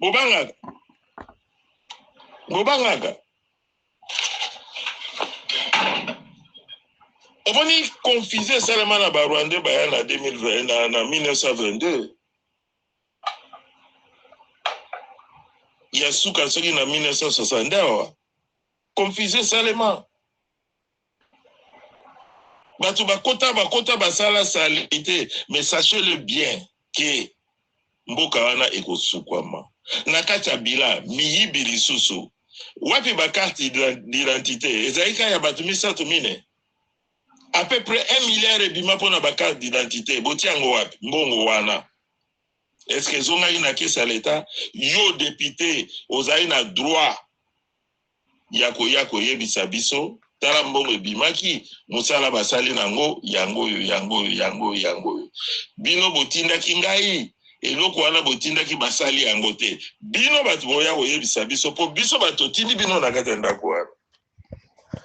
Bobangaka. Bobangaka. On va y confiser seulement à Barwande en 2020, en 1922. Il y a Souka Sogi en 1960. Confiser seulement. Bakota basala salité, mais sachez-le bien que Mboka wana ekosukwama. Nakacha bila miyibi lisusu. Wapi ba carte d'identité. Ezaika ya batumisa tumine. À peu près 1 milliard et bima pour na carte d'identité. Boti yango wapi mbongo wana. Est-ce que zonga ina kesa l'État yo député ozayi na droit yako yebisa biso tala mbongo ebimaki musala basali nango yango. Bino botindaki ngai eloko wana botindaki basali yango te. Bino batu boya koyebisa biso po biso bato tindi bino na kati ya ndako wana.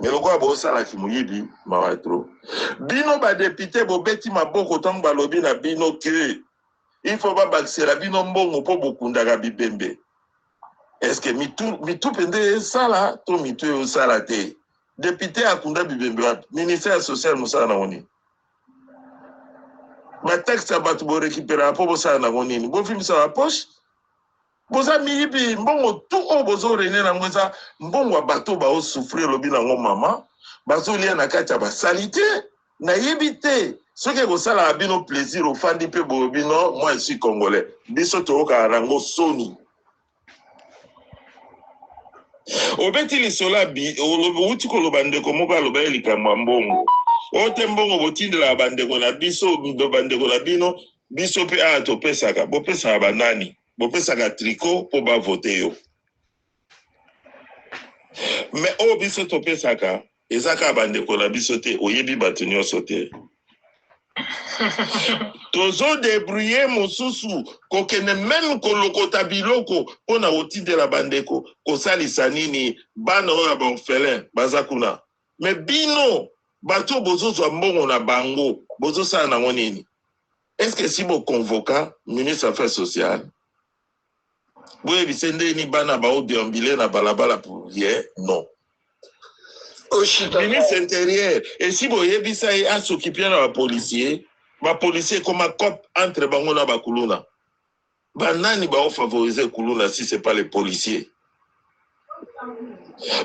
Eloko bosala ki muyibi mawatro. Bino ba député bobeti maboko tango balobi na bino ke il faut pas bakisela bino mbongo po bokundaka bibembe. Est-ce que mitu pende sala to mitu sala te? Député akunda bibembe wapi? Ministère social musala na woni. Ma texte abatu bo récupérer po bosala na woni. Bo fimisa wa poche. Boza miyibi mbongo tout o bozo rene na ngweza mbongo bato ba o souffrir lobi na ngo mama. Bazo lia na kati ba salité na yebite. Ce que vous savez, bino plaisir au fandi pe bobino, moi je suis congolais. Biso to ka rango soni. Obeti li sola bi, uti ko lobande ko moka loba elika mbongo. O tembongo botinde la bande ko na biso do bande ko na bino, biso pe a to pesaka, bo pesa banani, bo pesaka tricot po ba voter yo. Mais o biso to pesaka, ezaka bande ko na biso te, oyebi batunyo sote. Tozo débrouiller mosusu kokene même kolokota biloko pona otinde la bandeko kosalisa nini bana oya bonfelin bazakuna mais bino bato bozozo mbongo na bango bozo sala nango nini. Est-ce que si bo convoca ministre affaires sociales boye bisende ni bana ba odeambile na balabala pour rien non. Ministre intérieur et si bo yebisa y a s'occuper na policier. Ba policier comme un cop entre bango na bakuluna. Banani ba favoriser kuluna si c'est pas les policiers.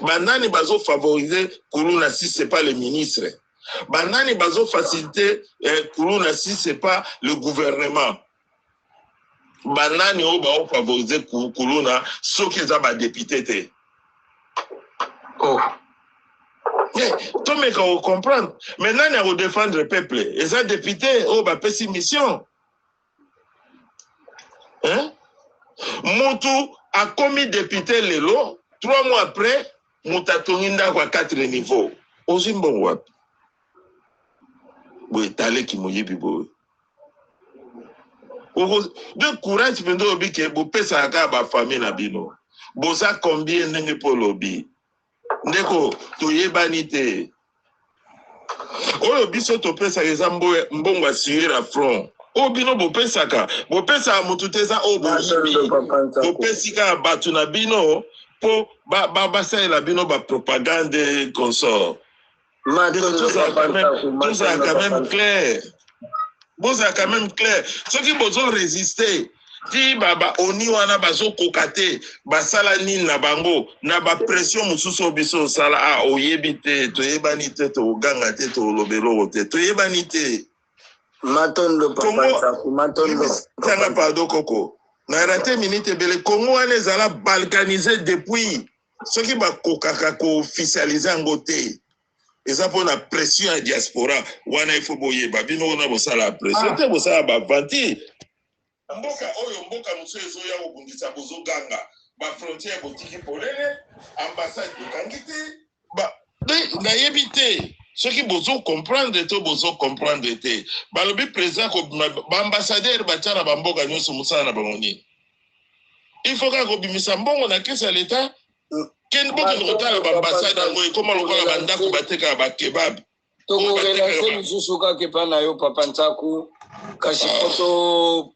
Banani bazo favoriser kuluna si c'est pas les ministres. Banani bazo faciliter kuluna si c'est pas le gouvernement. Banani o ba favoriser kuluna ceux qui za ba député te. Oh. Tout le monde comprendre. Maintenant, il faut défendre le peuple. Et ça, député, oh, bah, c'est mission. Hein? Moutou a commis député Lelo, 3 mois après, Mouta Toninda à 4 niveaux. Aussi bon wap. Oui, t'allez qui mouille bibo. De courage, tu peux dire que vous payez ça à la famille na bino. Boza combien n'est pour lobby? Ndeko toyebanite oyo biso topesa eza mbongo assurer la front o bino bopesaka mutu teza o bopesika batu na bino po basalela bino ba propagande consort tout ça quand même clair. Boza quand même clair. Ceux qui besoin résister ti baba oni wana bazo kokate basala nini na bango na ba pression mususu biso sala a oyebite to yebani te to ganga te to lobelo te to yebani te matondo papa matondo tanga pardon koko na rate minute bele Congo wana ezala balkanisé depuis ceux qui ba kokaka ko officialiser ngote eza pour la pression à diaspora wana ifo boyeba bino na bosala pression te bosala ba vanti mboka oyo mboka muso ezo ya kobundisa bozo ganga ba frontière botiki polele ambassade bokangite ba na yebite ceux qui bozo comprendre te balobi président ko ba ambassadeur ba tana ba mboka nyoso musala na bangoni il faut ka ko bimisa mbongo na kesa l'état ken boka kotala ba ambassade ngo ekoma lokola bandako bateka ba kebab Toko relance lisusuka kepana yo papa Ntaku kasi poto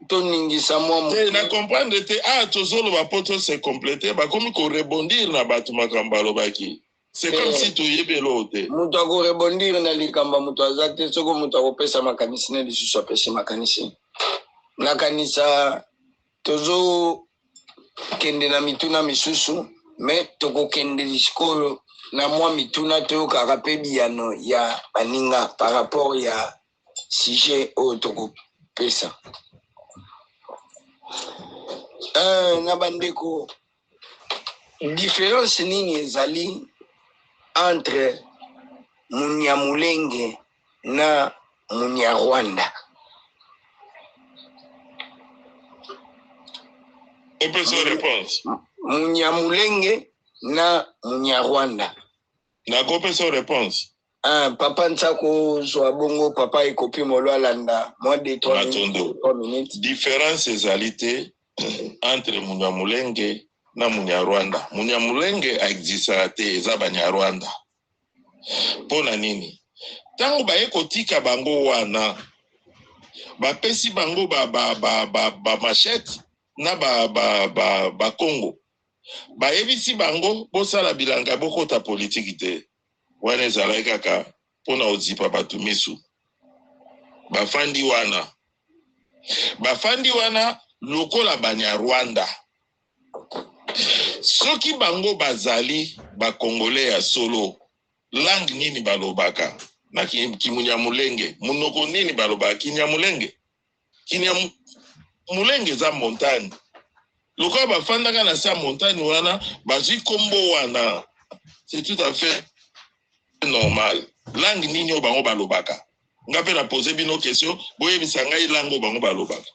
to ningisa mwa te na comprendre te tozolo ba poto se compléter ba komi ko rebondir na batu makamba lobaki c'est comme si tu yebelo te mutu ko rebondir na likamba mutu azate soko mutu ko pesa makanisi ne lisusu apesi makanisi na kanisa tozo kende na mituna misusu mais toko kende diskolo na mwa mituna to karape biano ya baninga par rapport ya sujet au toko pesa na bandeko différence nini ezali entre Munyamulenge na Munyarwanda? Opesa réponse. Munyamulenge na Munyarwanda. Na kopesa réponse. Papa Ntsako zo abongo papa ekopi molo alanda moins de 3 minutes. Différence ezalité entre Munyamulenge na Munyarwanda. Munyamulenge existe te eza Banyarwanda. Pona nini? Tango baye kotika bango wana bapesi bango ba machette na ba Congo. Bayebisi bango bosala bilanga bokota politique te. Wana ezala kaka pona ozipa batu misu. Bafandi wana lokola Banyarwanda. Soki bango bazali ba Congolais ya solo, langue nini balobaka? Na Kimunyamulenge, munoko nini balobaka? Kinyamulenge. Kinyamulenge za montagne. Lokola bafandaka na sa montagne wana, bazwi kombo wana. C'est tout à fait normal. Langue nini o bango balobaka? Nga pe na poser bino question, boye bisanga langue o bango balobaka.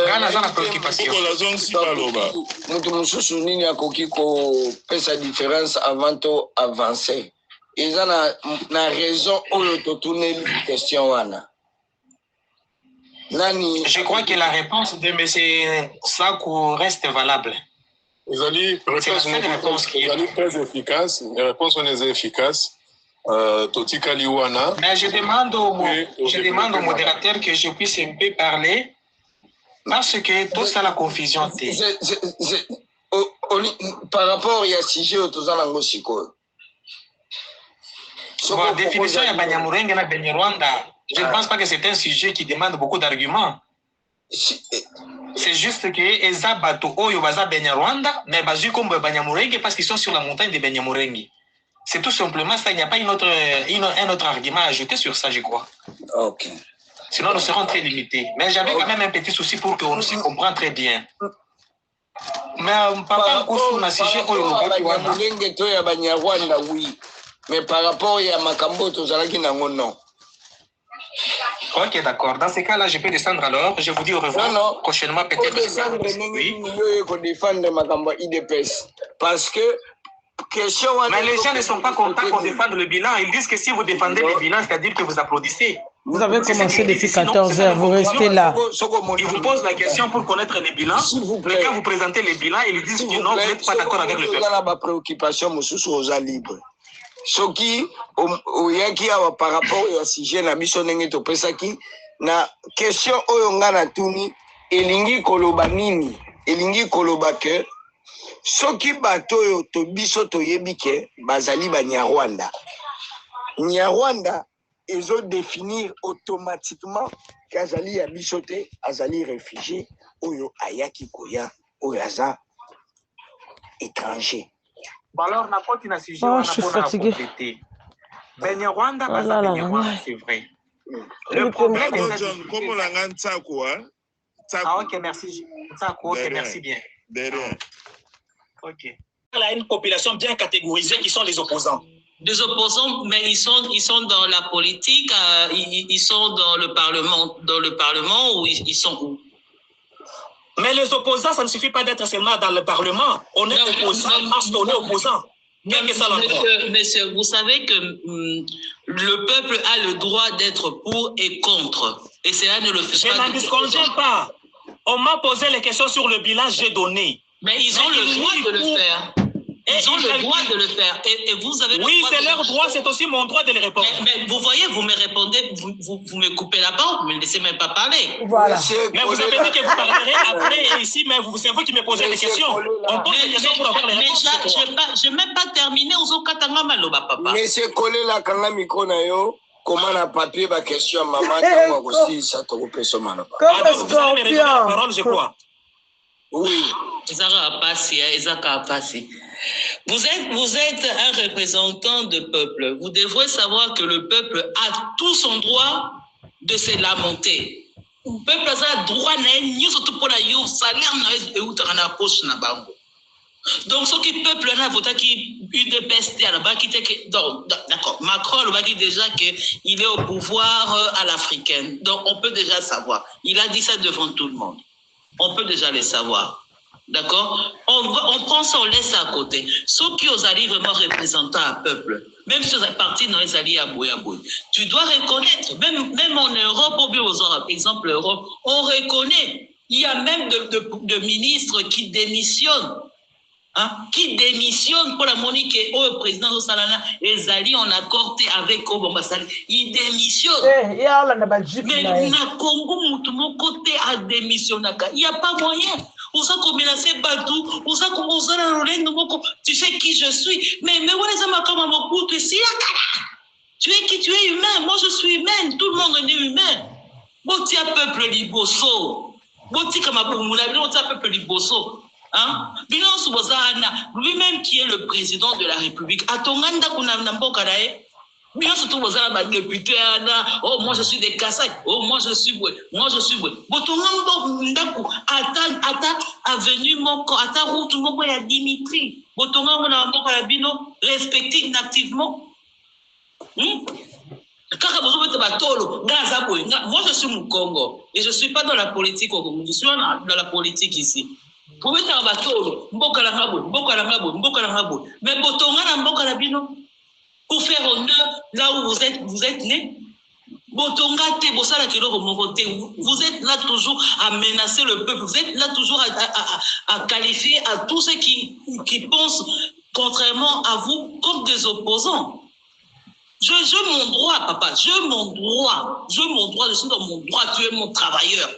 Gana zana préoccupation. Mutu mususu nini akoki ko pesa différence avant to avancer. Ils ont na raison oyo to tourner question wana. Nani? Je crois que la réponse de M. Sakou reste valable. C'est la seule réponse qui est très efficace. Les réponses sont efficaces. Totika Liwana. Mais je demande au modérateur que je puisse un peu parler. Parce que tout ça, la confusion. Par rapport à sujet au Tozalango Siko. Bon, définition de Banyamulenge et Banyarwanda. Je ne pense pas que c'est un sujet qui demande beaucoup d'arguments. C'est juste que Eza Bato Oyo Baza Banyarwanda, mais Bazu comme Banyamulenge parce qu'ils sont sur la montagne de Banyamulenge. C'est tout simplement ça. Il n'y a pas un autre argument à ajouter sur ça, je crois. Ok. Sinon, nous serons très limités. Mais j'avais quand même un petit souci pour qu'on se comprenne très bien. Mais papa, on a sujet oui. Mais par rapport à Makambo, non. Ok, d'accord. Dans ces cas-là, je peux descendre alors. Je vous dis au revoir. Prochainement, peut-être. Parce que mais les gens ne sont pas contents qu'on défende le bilan. Ils disent que si vous défendez le bilan, c'est-à-dire que vous applaudissez. Vous avez commencé depuis 14 heures, vous restez là. Ils vous posent la question pour connaître les bilans. Mais quand vous présentez les bilans, ils disent que non, vous n'êtes pas d'accord avec le peuple. Ce qui, par rapport à sujet, na biso nenge to pesaki, na question oyonga na tuni, elingi koloba nini, elingi koloba ke, soki bato yo to biso to yebike, bazali ba Nyarwanda. Nyarwanda, ils ont définir automatiquement qu'azali ya biso te, azali réfugié, oyo ayaki koya, oyo aza étranger. Alors, je suis fatigué. Banyarwanda, c'est vrai. Le problème est ok, merci. Ok, merci bien. Ok. Il y a une population bien catégorisée qui sont les opposants. Des opposants, mais ils sont dans la politique, ils sont dans le Parlement ou ils sont où? Mais les opposants, ça ne suffit pas d'être seulement dans le Parlement. On est opposant parce qu'on est opposant. Monsieur, vous savez que le peuple a le droit d'être pour et contre. Et cela ne le fait pas. Je n'en disconviens pas. On m'a posé les questions sur le bilan, j'ai donné. Mais ils ont le droit de le faire. Ils ont le droit de le faire. Et vous avez oui, c'est leur droit, c'est aussi mon droit de les répondre. Mais vous voyez, vous me répondez, vous me coupez la parole, vous ne me laissez même pas parler. Voilà. Mais vous avez dit que vous parlerez après ici, mais c'est vous qui me posez des questions. On pose des questions pour avoir les réponses. Je n'ai même pas terminé aux Katanga Maloba, papa. Monsieur Kolela Kanga Mikonayo, comment la papier va question maman aussi ça te repose sur maman. Comme Vous allez me redonner la parole, je crois. Oui. Vous êtes un représentant de peuple. Vous devrez savoir que le peuple a tout son droit de se lamenter. Le peuple a droit surtout pour la salaire na poche na bango. Donc ce qui peuple na voté qui UDPS à la bas qui d'accord. Macron le dit déjà que il est au pouvoir à l'africaine. Donc on peut déjà savoir. Il a dit ça devant tout le monde. On peut déjà le savoir. D'accord? On prend ça, on laisse ça à côté. Ceux qui osent aller vraiment représenter un peuple, même si c'est parti dans les alliés à Bouyabouy, tu dois reconnaître, même en Europe, au par exemple l'Europe, on reconnaît. Il y a même de ministres qui démissionnent. Hein, qui démissionne pour la Monique et au président de Salana et Zali en accord avec Obombasali. Il démissionne. Mais na Congo, mon côté a démissionné. Il n'y a pas moyen. On s'est combiné Badou, on s'est commencé à rouler. Tu sais qui je suis. Mais voilà, ça m'a comme un mot. Tu es tu es qui? Tu es humain. Moi, je suis humaine. Tout le monde est humain. Bon, tu as peuple liboso. Bon, tu as peuple liboso. Hein? Lui-même qui est le président de la République, à ton député, oh moi je suis des Kassai, oh moi je suis boué. Avenue Moko, ata route Moko ya Dimitri, respecté activement. Moi je suis mon Congo et je ne suis pas dans la politique au Congo, je suis dans la politique ici. Vous pouvez faire un bateau, mais pour faire honneur là où vous êtes né. Vous êtes là toujours à menacer le peuple, vous êtes là toujours à qualifier à tous ceux qui pensent contrairement à vous comme des opposants. Je mon droit, papa, je mon droit, je suis dans mon droit, tu es mon travailleur.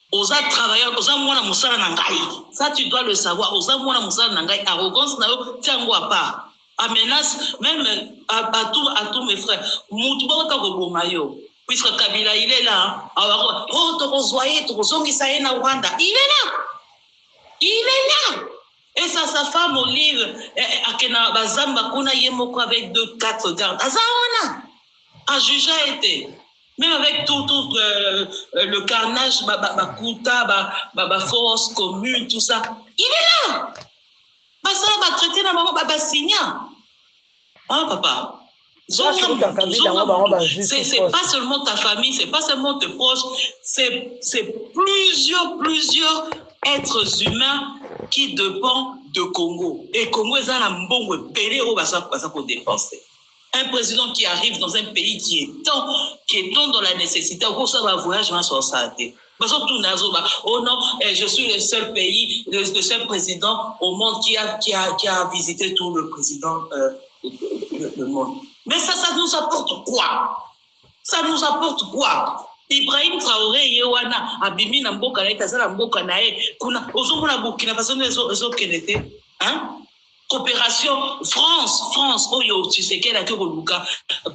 Osa travailleur, osa mwana musala nangai. Ça tu dois le savoir. Osa mwana musala nangai. Arrogance na yo tiango à part. À menace même à tous mes frères. Mutuba otako yo. Puisque Kabila il est là. Oh toko zoyer, toko zongi saye na Rwanda. Il est là. Et ça sa femme Olive akena bazamba kuna yemoko avec 2-4 gardes. Azaona. A juge a été. Même avec tout le carnage, force commune, tout ça. Il est là. Ça va traiter la maman, signer. Hein, papa? C'est pas seulement ta famille, c'est pas seulement tes proches, c'est plusieurs êtres humains qui dépendent de Congo. Et Congo est un bon belé au basa pour dépenser. Un président qui arrive dans un pays qui est tant dans la nécessité, ça va voyager dans sa santé. Oh non, je suis le seul pays, le seul président au monde qui a visité tout le président le monde. Mais ça nous apporte quoi? Ça nous apporte quoi? Ibrahim Traoré yewana abimi na mboka na etazala mboka na e kuna ozomona Burkina Faso ezo kenete hein? Coopération France oyo tu sais qu'elle a que Luka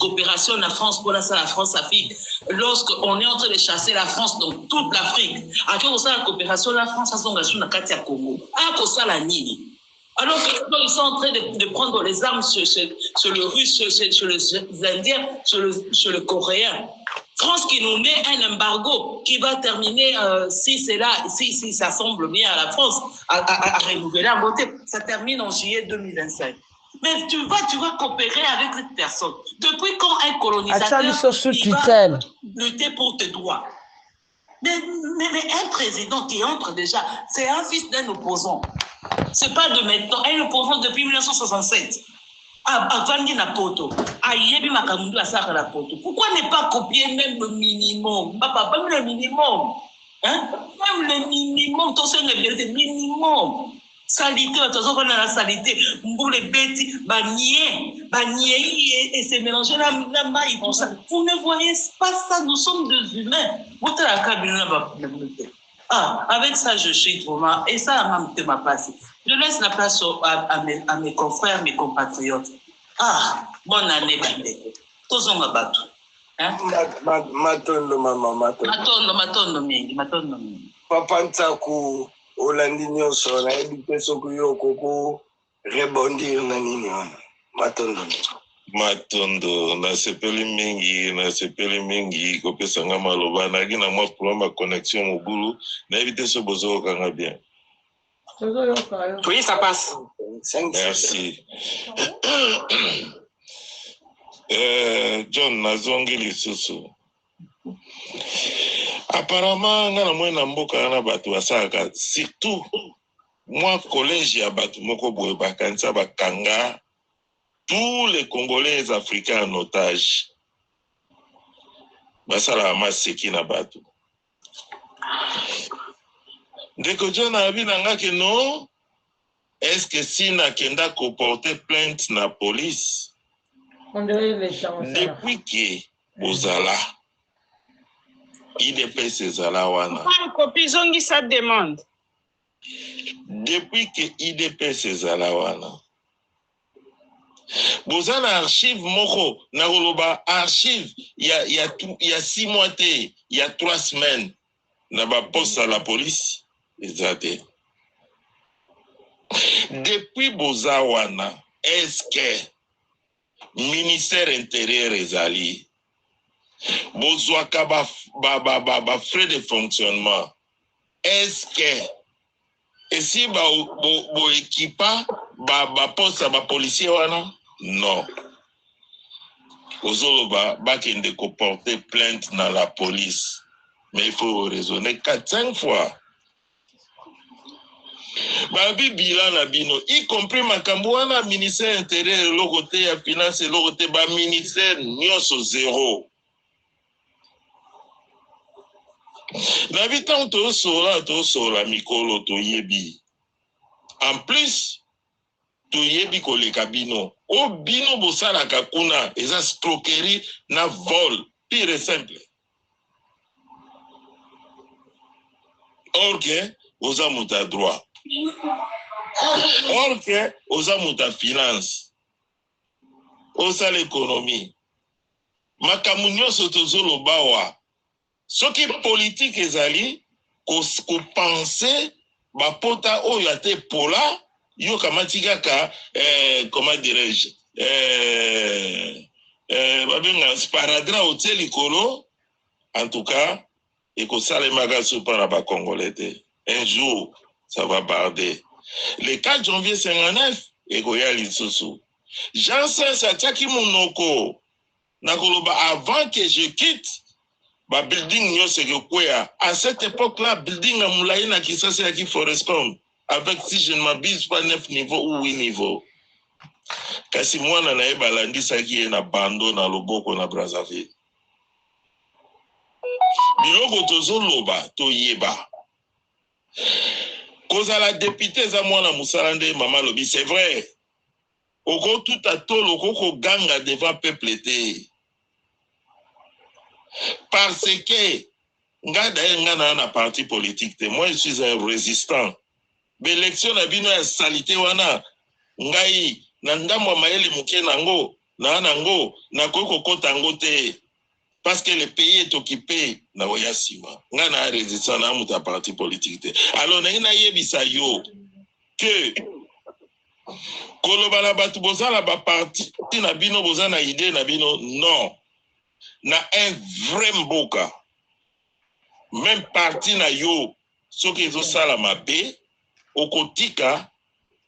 coopération la France pour la France Afrique lorsqu'on est en train de chasser la France dans toute l'Afrique à que ça la coopération la France a son gâchou na kati ya Congo a ko sala nini alors qu'ils sont en train de prendre les armes sur le russe sur les indiens sur le coréen. France qui nous met un embargo qui va terminer, si ça semble bien à la France, à renouveler la beauté, ça termine en juillet 2025. Mais tu vas coopérer avec cette personne. Depuis quand un colonisateur il va lutter pour tes droits? Mais un président qui entre déjà, c'est un fils d'un opposant. C'est pas de maintenant, un opposant depuis 1967. Avandi na poto, ayebi makamundu asaka la poto. Pourquoi ne pas copier même le minimum? Papa, même le minimum. Hein? Même le minimum, tout ça, le minimum. salité, on a la salité, mboule bêti, et c'est mélangé la maille, tout ça. Vous ne voyez pas ça, nous sommes des humains. Vous la cabine ah, avec ça, je suis vraiment, et ça m'a passé. Je laisse la place à mes confrères, mes compatriotes. Ah, bonne année, Bandeko. Tous on m'a battu. Matondo, maman, matondo mingi. Papa Ntaku, Olandi nyonso, na ebite soku yo koko, rebondir na nini wana. Matondo, na sepeli mingi, kopesa nga maloba, na gina mwa problème à connexion mobulu, na ebite so bozo kanga bien. Oui, ça passe. Merci. John Nazongi lisusu. Apparemment, nga na mwen na mboka na batu basaka, surtout moi collège ya batu moko boye bakanisa bakanga tous les Congolais africains en otage. Basala maseki na batu. Ndeko John abi nanga ke non, est-ce que si na kenda ko porter plainte na police? Depuis que Ozala, IDPS Ezala wana. Kopizongi sa demande. Depuis que IDPS Ezala wana. Bozana archive moko, na roloba archive, il y a 6 mois, il y a 3 semaines, na ba poste à la police, ezate. Depuis Bozawana, est-ce que ministère intérieur ezali bozwaka ba frais de fonctionnement, est-ce que et si ba équipa ba poste ba policier wana non ozoloba bakende ko porter plainte dans la police, mais il faut raisonner 4-5 fois. Babi bilan na bino, y compris makambo wana ministère intérieur, le côté ya finance, le côté ba ministère nyonso zéro. Na bitan to sola mikolo to yebi. En plus, to yebi koleka bino. O bino bosala kakuna, eza escroquerie na vol, pire et simple. Or que, oza muta droit. Or que, oza muta finance. Oza l'économie. Makamu nyonso tozolo bawa. Soki politique ezali, ko pense, bapota oyo ate pola, yo kamatika ka, comment dirais-je, babenga sparadra hotel likolo, en tout cas, et ko salemaka supara ba congolais. Un jour, ça va barder. Le 4 janvier 59, et koya lisusu. Janssen Satiaki Monoko, nakoloba avant que je quitte, ba building nyo se kwea. À cette époque-là, building à Moulaïna qui s'est qui Forescom, avec, si je ne m'abuse pas, 9 niveaux ou 8 niveaux. Kasi mwana na ebalandi saki na bando na loboko na Brazzaville. Biloko tozoloba toyeba. Koza la députée za mwana musalande mama lobi, c'est vrai. Oko tout à tol oko ganga devant peuple été. Parce que nga na parti politique, moi je suis un résistant. L'élection na bino ya salité wana ngai na ndamwa maele muke nango na koko kota ngo te. Parce que le pays est occupé na oyasima. Nga na résistant na muta parti politique. Alors na yebisa yo que koloba na batu bozala ba parti na bino bozana idée na bino non. Na un vrai mboka. Même parti na yo soki ezo sala mabe okotika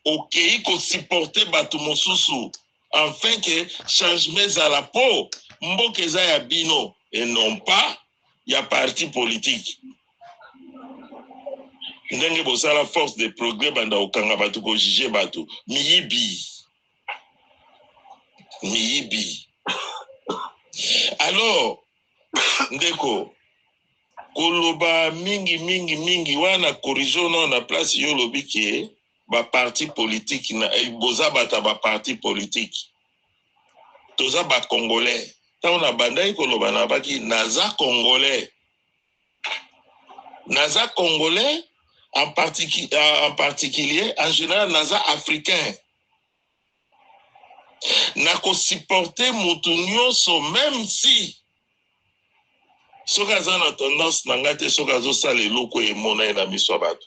okei ko supporter batu mosusu afin que changement à la peau mboka eza ya bino et non pas ya parti politique. Ndenge bosala force de progrès banda okanga batu ko juger batu miyibi. Alors ndeko koloba mingi wana corrigeons na place yo lobike ba parti politique na boza bata ba parti politique toza ba congolais tant na bandai koloba na baki naza congolais en particulier en général naza africain na ko supporter mutu nyonso même si soki aza na tendance na ngai te soki azosala eloko emona ye na miso ya bato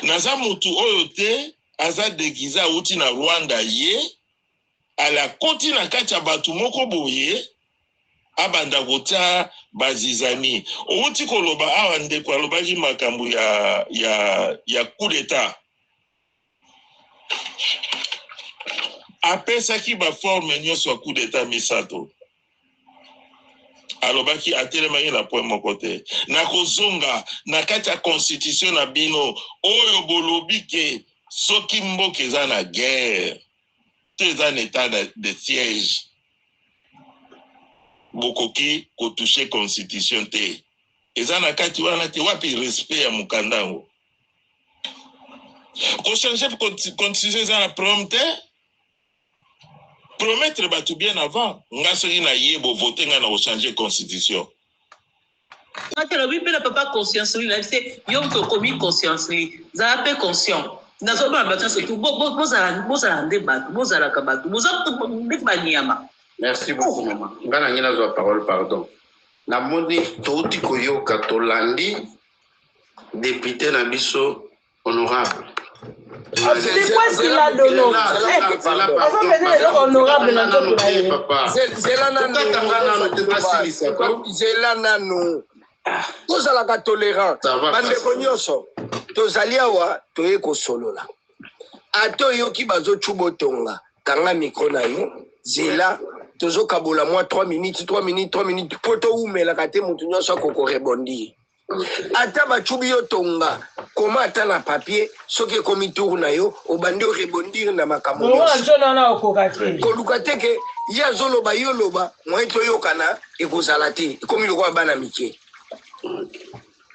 naza mutu oyo te aza degize awuti na Rwanda ye ala koti na kati ya bato moko boye abanda kotia bazizani outi koloba awa ndeko alobaki makambo ya coup d'état apesaki baforme nyonso ya coup d'état misato alobaki atelemaki na point moko te na kozonga na kati ya constitution na bino oyo bolobi ke soki mboka eza na guerre te eza na état de siège bokoki kotouche constitution te eza na kati wana te wapi respect ya mokandango kochange constitution eza na problème te promettre bato bien avant nga soki na ye bovote nga na kochange constitution oui mpe na papa conscience li na bise yo moto okomi conscience li zala mpe conscient nazobana bato surtout bozala nde bato bozalaka bato boza ndeti banyama. Merci beaucoup, maman. Ngana ngina zo parole, pardon. Na moni touti koyoka tolandi député na biso honorable. C'est quoi ce qu'il a donné? Honorable na zela nano tozalaka tolérant bandeko nyonso tozali awa toye kosolola ata oyoki bazocubotonga kanga mikro na yo zela tozo kabola moi 3 minutes po toumelaka te mutu nyonso akoko rebondir ata bacubi yo tonga koma ata na papier soki ekomi tour na yo obandi orebondir na makambo koluka te ke ye azoloba yo loba moi toyokana ekozala te ekomi lokola bana mike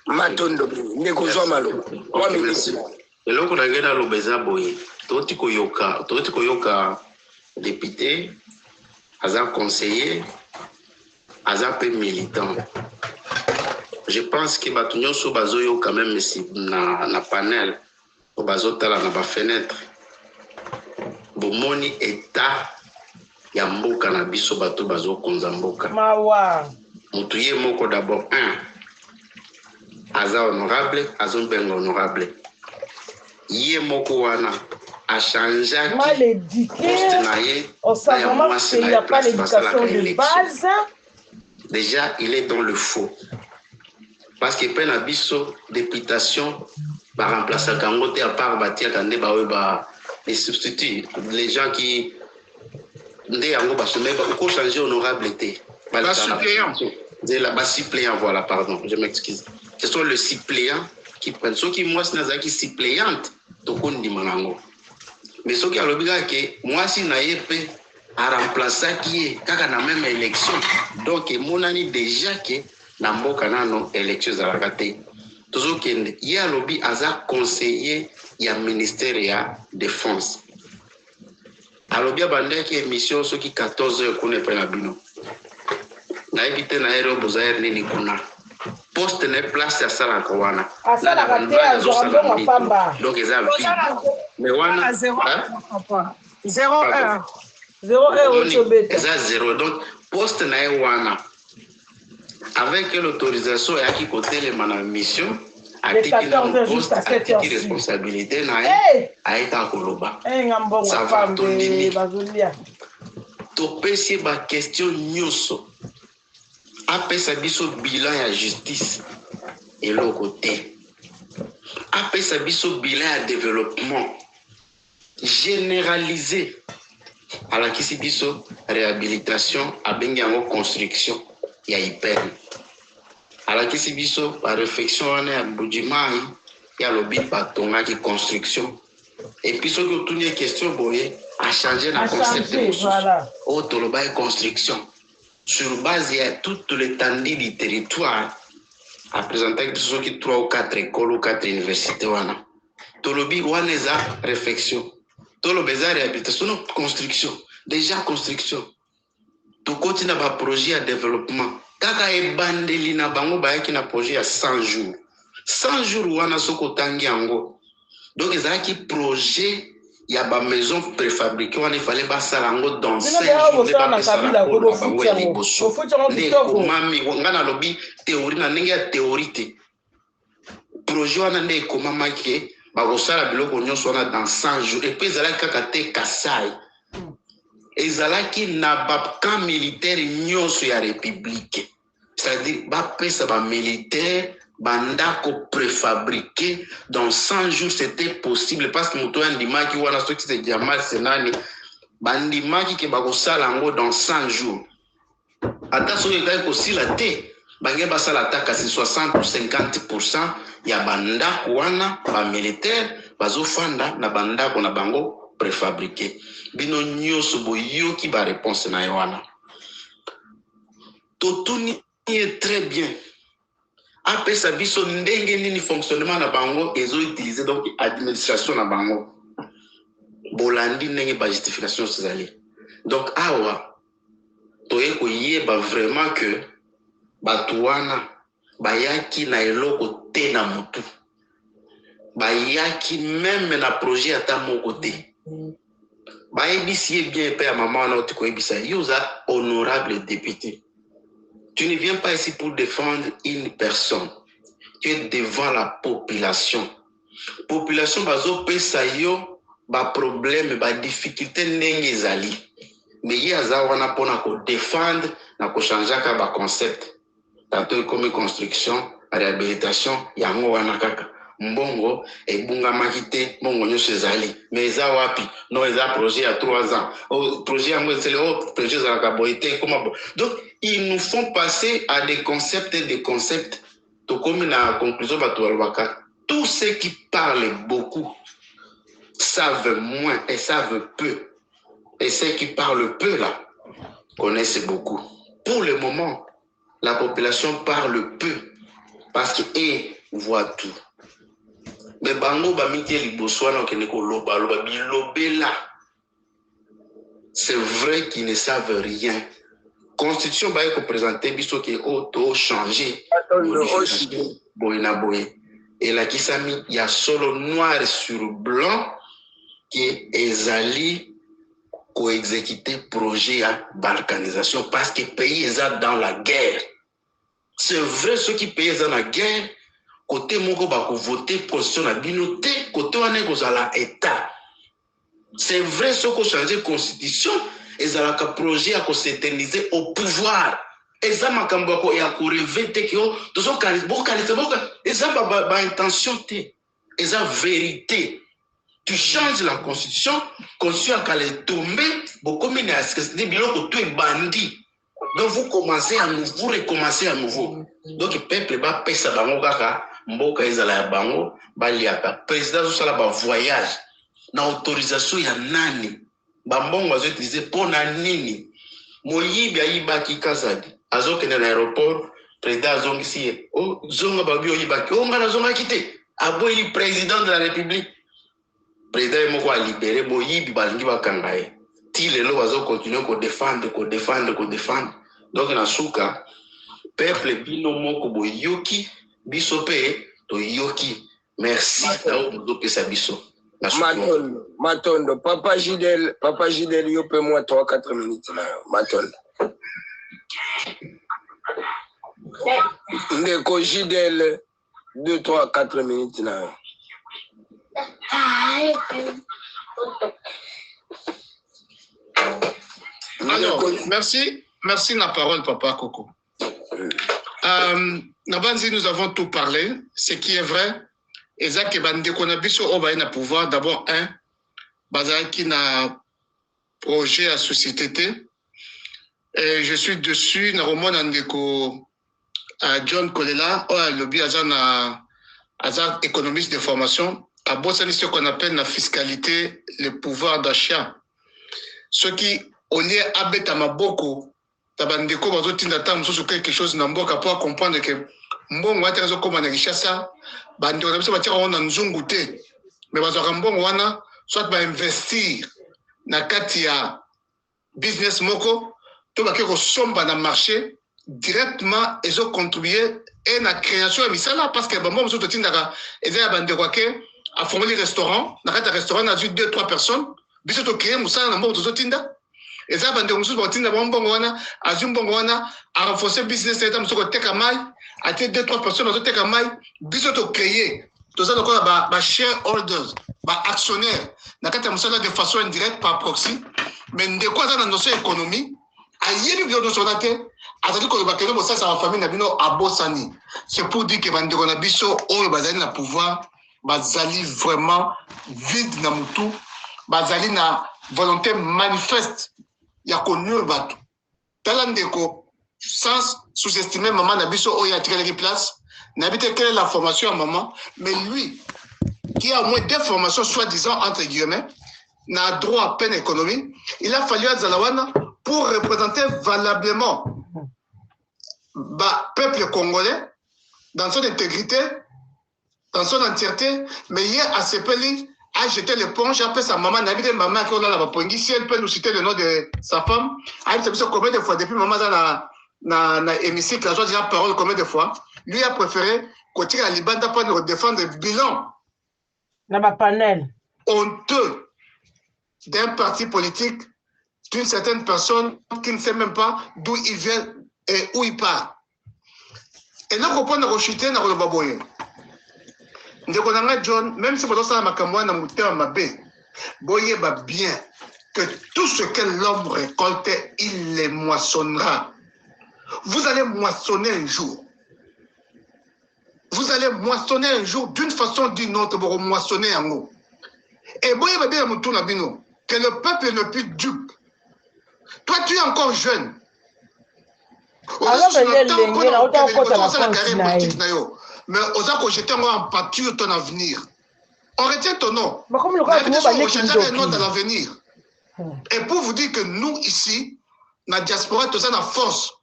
matondo ndekozwa maloba 3 minutes eloko na ngai naloba eza boye toti koyoka député aza conseiller aza mpe militant. Je pense que bato nyonso bazoyo quand même na panel o bazotala na ba fenêtre bomoni état ya mboka na biso bato bazokonza mboka mawa mutu ye moko d'abord aza honorable azombenga honorable ye moko wana a changé mal éduqué on sait vraiment qu'il n'y a pas l'éducation de base. Déjà il est dans le faux parce que peine abisso députation par remplacer Kangote à part Batia Kande ba les substituts les gens qui ndé ango ba chemin ba ko changer honorabilité ba suppléant la suppléant voilà pardon je m'excuse ce sont le suppléant qui prennent ceux qui moi c'est qui suppléante to ko ndima nango mais ceux qui a l'obligé que moi si na yepe a remplacer qui est kaka na même élection donc monani déjà que na mboka nano élection za rakate toujours kende ya lobby aza conseiller ya ministère ya défense alobia bande ki émission soki 14h kuna pe na bino na éviter na ero bozaire nini kuna poste ne place ya sala ko wana asala kate azongo mapamba donc eza mais wana 0-1 eza 0 donc poste na wana avec l'autorisation et à qui côté les mission à qui poste à qui responsabilité na a été à Koloba ça va donner to pesi ba question nyoso après ça biso bilan ya justice et le côté après ça biso bilan ya développement généralisé à la kisi biso réhabilitation à bengi en construction ya hyper ala kisi biso la réflexion na budimai ya lobby batonga qui construction et puis ce que tout les questions boye a changé la concept voilà auto le bail construction sur base de toute l'étendue du territoire à présenter que ceux qui 3 ou 4 écoles ou 4 universités wana tolobi wana eza réflexion tolobi eza réhabilitation non construction déjà construction tokoti na baprojet ya développement kaka ebandeli na bango bayaki na projet ya 100 jours 100 jours wana soko otangi yango donc ezalaki projet ya ba maison préfabriquée wana ifallait basala yango dans 5 jours ekomami nga nalobi théorie na ndenge ya théorie te projet wana nde ekomamaki bakosala biloko nyonso wana dans 100 jours epuis ezalaki kaka te Kasai ezalaki na bacamp militaire nyonso ya république c'est-à-dire bapesa bamilitaire bandako préfabriqué dans 100 jours c'était possible parce que moto andimaki wana soki se Jamal Senani bandimaki ke bakosala yango dans 100 jours ata soki ekaki kosila te bange basala ata kasi 60 ou 50% ya bandako wana bamilitaire bazofanda na bandako na bango préfabriqué bino nyonso boyoki baréponse na yo wana totuni est très bien apesa biso ndenge nini fonctionnement na bango ezoutiliser donc administration na bango bolandi ndenge ba justification ezali donc awa toye koyeba vraiment que bato wana bayaki na eloko te na mutu bayaki même na projet ata moko te bayebisi bien pe ya mama wana oti koyebisa yoza honorable député. Tu ne viens pas ici pour défendre une personne. Tu es devant la population. Population bazo pesa yo ba problème ba difficulté ndenge ezali. Mais il y a ça wana pona ko défendre na ko changer ka ba concept. Tantôt comme construction, réhabilitation yango wana kaka. Mbongo ebunga makite mbongo nyonso ezali. Mais eza wapi? Non eza projet à 3 ans. Oh projet yango c'est le projet za ka boité comment donc ils nous font passer à des concepts et des concepts. Tout comme la conclusion, tous ceux qui parlent beaucoup savent moins et savent peu. Et ceux qui parlent peu, là, connaissent beaucoup. Pour le moment, la population parle peu parce qu'elle voit tout. Mais bango bamiti liboswana keneko loba loba bilobela. C'est vrai qu'ils ne savent rien. Constitution va être présentée, biso qui est auto changé. Et là, qui s'est mis, il y a solo noir sur blanc qui est ezali co-exécuté projet à balkanisation parce que le pays est dans la guerre. C'est vrai, ceux qui payent dans la guerre, côté moko bako voter constitution na binoté, côté wane kozala état. C'est vrai, ceux qui ont changé constitution. Ils ont un projet à s'éterniser au pouvoir. Ils ont un projet à rêver que ils ont intention, ils ont vérité. Tu changes la constitution, constitution à tomber, beaucoup de tout est bandit. Donc vous commencez à nouveau, vous recommencez à nouveau. Donc le peuple va payer ça bango kaka, mboka ezala bango, baliaka. Président sala ba voyage, na autorisation ya nani? Bambongo bazo utiliser pour na nini? Moyibi ayibaki Kazadi, azokende na aéroport, président azongisi, oh zonga babi oyibaki, oh ngana zonga kite, aboyi président de la République. Président moko a libéré moyibi balingi bakangaye. Ti lelo bazo continuer ko défendre. Donc na suka peuple bino moko boyoki biso pe to yoki. Merci na ozo pesa biso. Matondo, Papa Gidel, yo peut moi 3-4 minutes là, Matondo. Ndeko Gidel, 2-3-4 minutes là. Alors, merci la parole, Papa Coco. Nabanzi, nous avons tout parlé, ce qui est vrai. Et ça, que bandeko na biso oba na pouvoir d'abord bazaki na projet à société. Et je suis dessus na romona ndeko John Kolela, lobby azana économiste de formation. À Bossani, ce qu'on appelle la fiscalité, le pouvoir d'achat. Ce qui, on est abet à Maboko, tabandeko bazotinda tam sur quelque chose n'amboka pour comprendre que mbongo ata zo koma na richesse bandeko na biso batia on nzungu te mais bazwaka mbongo wana soit bainvestir na kati ya business moko to bake kosomba na marché directement ezocontribue et na création ya misala parce que bambongo mosusu totindaka eza ya bandeko ake afongoli restaurant na kati ya restaurant nazwi 2-3 personnes biso tocrée mosala na mbongo tozotinda eza bandeko mosusu bakotinda mbongo wana azwi mbongo wana arenforce business eta mosusu koteka mai atie 2-3 personnes azoteka mai biso tocrée toza lokola ba-shareholders ba-actionnaire na kati ya mosala de façon indirecte par proxy mais ndeko aza na notion économie ayebi biloko nyonso wana te azali koloba kende bosalisa bafamille na bino abosani c'est pour dire que bandeko na biso oyo bazali na pouvoir bazali vraiment vide na mutu bazali na volonté manifeste ya konuire bato tala ndeko sans sous-estimer maman na biso oyo atikalaki place nayebi te quelle est la formation ya maman mais lui qui a au moins 2 formations soi-disant entre guillemets n'a droit à peine économie il a fallu à Zalawana pour représenter valablement le peuple congolais dans son intégrité, dans son entièreté, mais hier à Sepeli a jeté l'éponge, a appelé sa maman, n'a dit maman qui a la si elle peut nous citer le nom de sa femme, a dit combien de fois depuis maman dans l'hémicycle, la joie de la parole combien de fois, lui a préféré continuer à Libanda pour défendre le bilan dans ma panel honteux d'un parti politique, d'une certaine personne qui ne sait même pas d'où il vient et où il part. Et nous comprenons que chuter dans le baboye. John, même si vous avez un makamwa na mouté en mabé, boye ba bien que tout ce que l'homme récolte, il les moissonnera. Vous allez moissonner un jour. Vous allez moissonner un jour d'une façon ou d'une autre, vous moissonner en haut. Et boye ba bien moutou na bino, que le peuple ne plus dupe. Toi, tu es encore jeune. Alors, mais aux gens que j'étais en pâture ton avenir. On retient ton nom. Mais comme le un nom dans l'avenir. Et pour vous dire que nous, ici, la diaspora, tout ça, la force.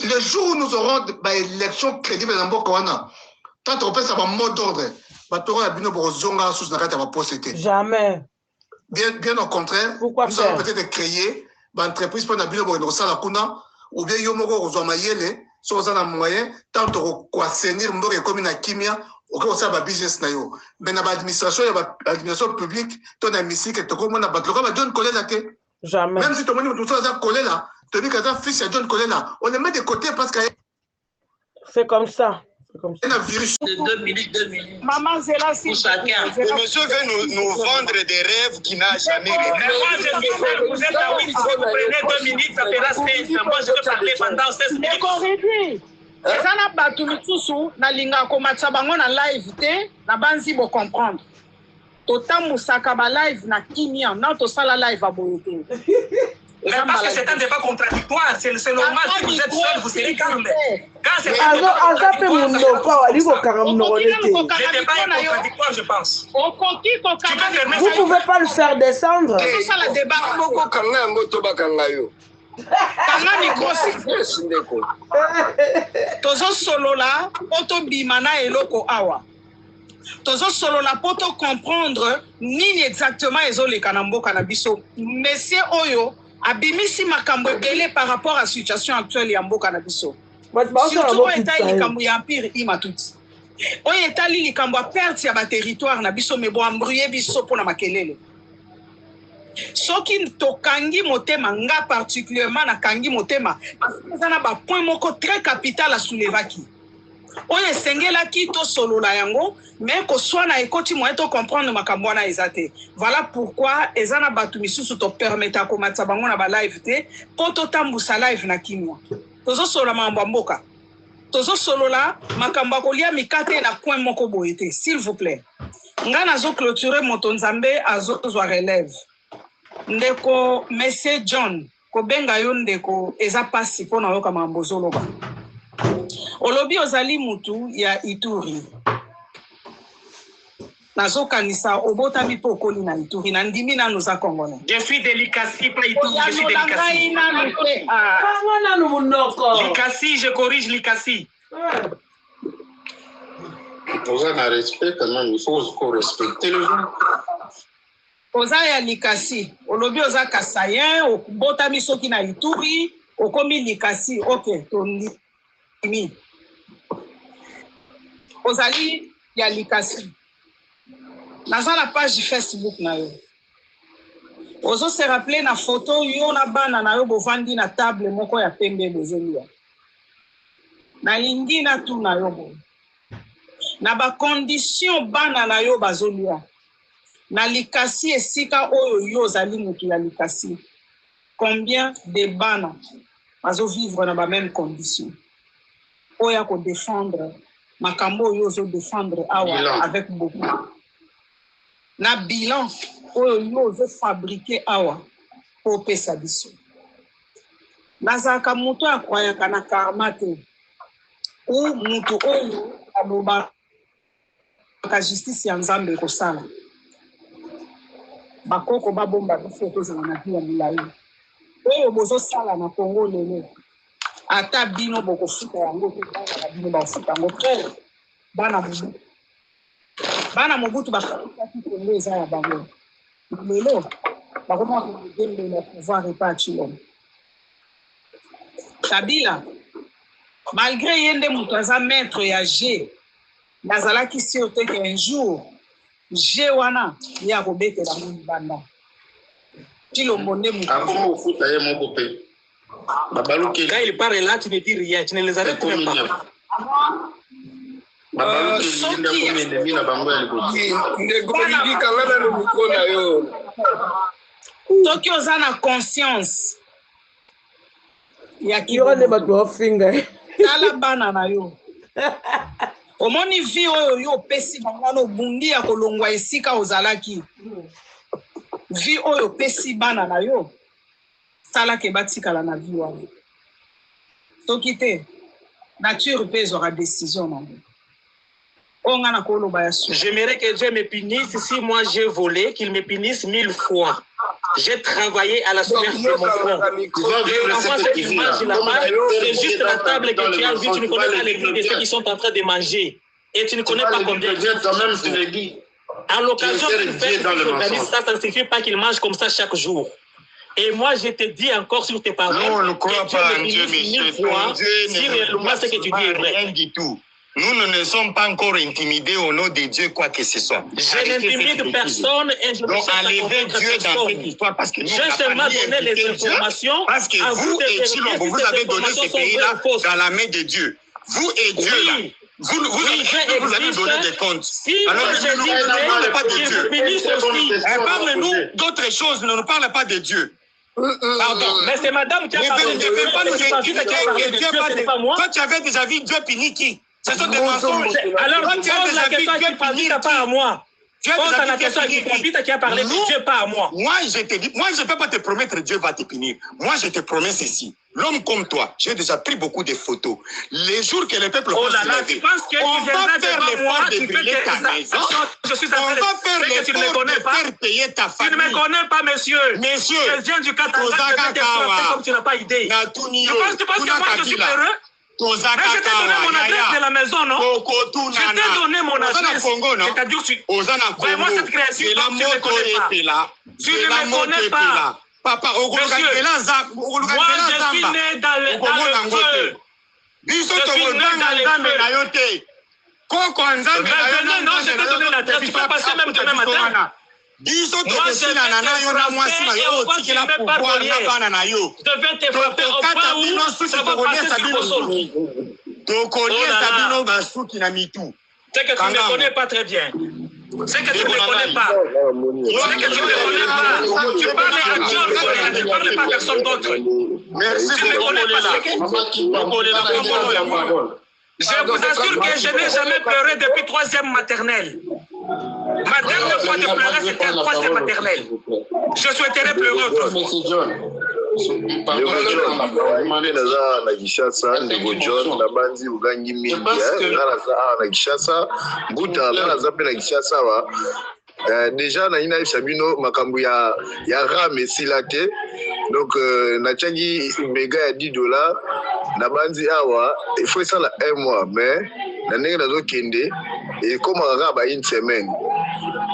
Le jour où nous aurons l'élection crédible dans Bokoana, tant on peut savoir mot d'ordre, jamais. Bien au contraire, pourquoi nous allons peut-être créer une entreprise pour ou bien yomoko kozoma yele so za na moyen tant ko assainir mboka comme na kimia o ça ba business na yo mais na ba administration ya ba administration publique to na musique to ko mona ba John Kolela te jamais même si to moni tout ça Kolela to bi ka fils ya John Kolela on le met de côté parce que c'est comme ça. Un virus. De 2 minutes. Maman, c'est là, si chacun. Le monsieur veut nous vendre des rêves qu'il n'a jamais rêvé. Mais moi, je dis que vous êtes à 8, si vous prenez 2 minutes, ça fera 16. Moi, je peux parler pendant 16 minutes. Mais corrigé. Ezana batu mitusu na linga komatsa bango na live te na banzi bo comprendre. Tota musaka ba live na kimia na to sala live aboyote. Mais parce que c'est un débat contradictoire, c'est normal, si vous êtes seul, vous serez calme. Quand c'est un débat contradictoire, je pense. Vous ne pouvez pas le faire descendre. C'est ça le débat. Tozo solo la, poto bimana eloko awa. Tozo solo la poto comprendre nini exactement ezole kanambo kanabiso. Monsieur Oyo abimisi makambo ebele par rapport à la situation actuelle ya mboka na biso. Surtout etali likambo ya empire imatuti. Oyo etali likambo ya perte ya ba territoire na biso me bo embrouiller biso pona makelele. Soki tokangi motema nga particulièrement na kangi motema parce que ça na ba point moko très capital à soulevaki. Oyo esengelaki to solola yango mais ko swana ekoti moyen to comprendre makambo na ezate. Voilà pourquoi ezana batu misusu to permettre ko matsa bango na ba live te poto tambusa live na kimwa. Tozo solola mambo mboka. Tozo solola makambo ko lia mikate na point moko boyete s'il vous plaît. Nga nazo clôturer motonzambe azo zwa relève. Ndeko Monsieur John ko benga yo ndeko eza pasi pona yoka mambo zoloba. Olobi ozali mutu ya Ituri. Nazokanisa obotami po okoli na Ituri na ndimi na noza congolais. Je suis de Likasi, pas Ituri, je suis de Likasi. Likasi, je corrige Likasi. Vous avez un respect quand même, il faut respecter les gens. Oza ya likasi, olobi oza kasayen, okubota soki na Ituri, okomi likasi, ok, tondimi. Ozali ya likasi. Naza la page Facebook na yo. Ozo se rappeler na photo yo na bana na yo bovandi na table moko ya pembe bezelia. Na lingi na tu na yo bo. Na ba condition bana na yo bazolia. Na likasi esika oyo yo zali mutu ya likasi. Combien de bana bazo vivre na ba même condition. Oya ko défendre makambo yo zo défendre awa avec beaucoup. Na bilan oyo yo zo fabriquer awa po pesa biso. Nazaka mutu akwayaka na karma te. Ou mutu oyo aloba ka justice ya Nzambe kosala. Bakoko babomba biso tozala na pia milai. Oyo bozo sala na Congo lelo. Ata bino bokofuta yango te bana bino bafuta yango te. Bana Mobutu bakafuta ki Congo eza ya bango. Lelo bakoma kudembe na pouvoir epa chilom. Kabila malgré yende mutu aza maître ya G, nazalaki sûr te qu'un jour G wana ya kobetela mundu banda. Chilombo nde mutu. Comment au foot aye mon copain? Quand il parle là, tu ne dis rien, tu ne les arrêtes même pas. Soki oza na conscience ya kione bato finger tala bana na yo omoni vi oyo yo pesi bangana obundi ya kolongwa esika ozalaki vi oyo pesi bana na yo sala ke batikala na vi wana soki te nature pe ezwaka décision na yo. J'aimerais que Dieu me punisse si moi j'ai volé, qu'il me punisse 1000 fois. J'ai travaillé à la source de mon front. Et moi, cette image là-bas, c'est juste la table que tu as vue. Tu ne connais pas les prix de ceux qui sont en train de manger. Et tu ne connais pas combien. À l'occasion d'une fête qui organise ça, ça ne suffit pas qu'ils mangent comme ça chaque jour. Et moi, je te dis encore sur tes paroles. Non, on ne croit pas en Dieu, monsieur. Si réellement ce que tu dis est vrai. Rien du tout. Nous ne sommes pas encore intimidés au nom de Dieu, quoi que ce soit. Je n'intimide personne et je ne donc, enlevez Dieu dans cette histoire parce que nous, j'ai seulement donné les informations. Parce que vous et Chilombo, vous avez donné ce pays-là dans la main de Dieu. Vous et Dieu, là. Vous avez donné des comptes. Alors, ne parle pas de Dieu. Parle-nous d'autres choses, ne nous parle pas de Dieu. Pardon. Mais c'est madame qui a parlé de Dieu. Toi, tu avais déjà vu Dieu punir qui? Ce sont des mensonges. Alors, tu poses la question qui ne pas à moi. Pose la question qui a parlé de Dieu, pas à moi. Moi, je te dis, moi, je ne peux pas te promettre que Dieu va te punir. Moi, je te promets ceci. L'homme comme toi, j'ai déjà pris beaucoup de photos. Les jours que le peuple va se lever, on va faire l'effort de brûler ta maison. On va faire l'effort de faire payer ta famille. Tu ne me connais pas, monsieur. Monsieur, je viens du Qatar, comme tu n'as pas idée. Tu penses que moi, je suis heureux? Mais je t'ai donné mon adresse de la maison, non? Je t'ai donné mon adresse. C'est-à-dire, moi, cette création, tu ne me connais pas. Tu ne me connais pas. Papa, monsieur, moi, je suis né dans le feu. Je suis né dans le feu. Non, je t'ai donné l'adresse. Tu peux passer même demain matin. Biso tokosila na nayo na mwasi na yo otikela pouvoir na bana na yo. Tokokata bino suki tokoliesa bino. Tokoliesa bino basuki na mitu. C'est que tu ne me connais pas très bien. C'est que tu ne me connais pas. C'est que tu ne me connais pas. Tu parles à Dieu, tu ne parles pas à personne d'autre. Merci tu ne me connais pas. Je vous assure que je n'ai jamais pleuré depuis 3e maternelle. Ma dernière fois de pleurer, c'était la 3e maternelle. Je souhaiterais pleurer autrefois. naza na Kinshasa ndeko John na banzi ugangi mingi na Kinshasa buta naza pe na Kinshasa wa déjà na ina Sabino makambu ya ram esilate donc na tchagi mega ya $10 na banzi awa il faut ça la 1 mois mais na ndenge nazo kende et comme on une semaine.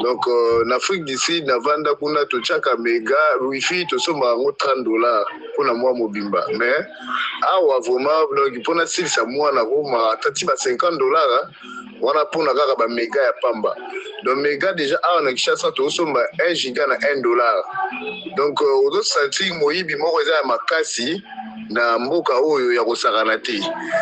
Donc, en Afrique du Sud, na vanda kuna to chaka mega wifi to soma $30 pour la mois mobimba. Mais awa vraiment pour na sili sa mois na Roma tati ba $50 wana pour na kaka ba mega ya pamba. Donc mega déjà awa na Kinshasa to soma 1 giga na $1. Donc ozo senti moyibi moko eza ya makasi na mboka oyo ya kosakana te.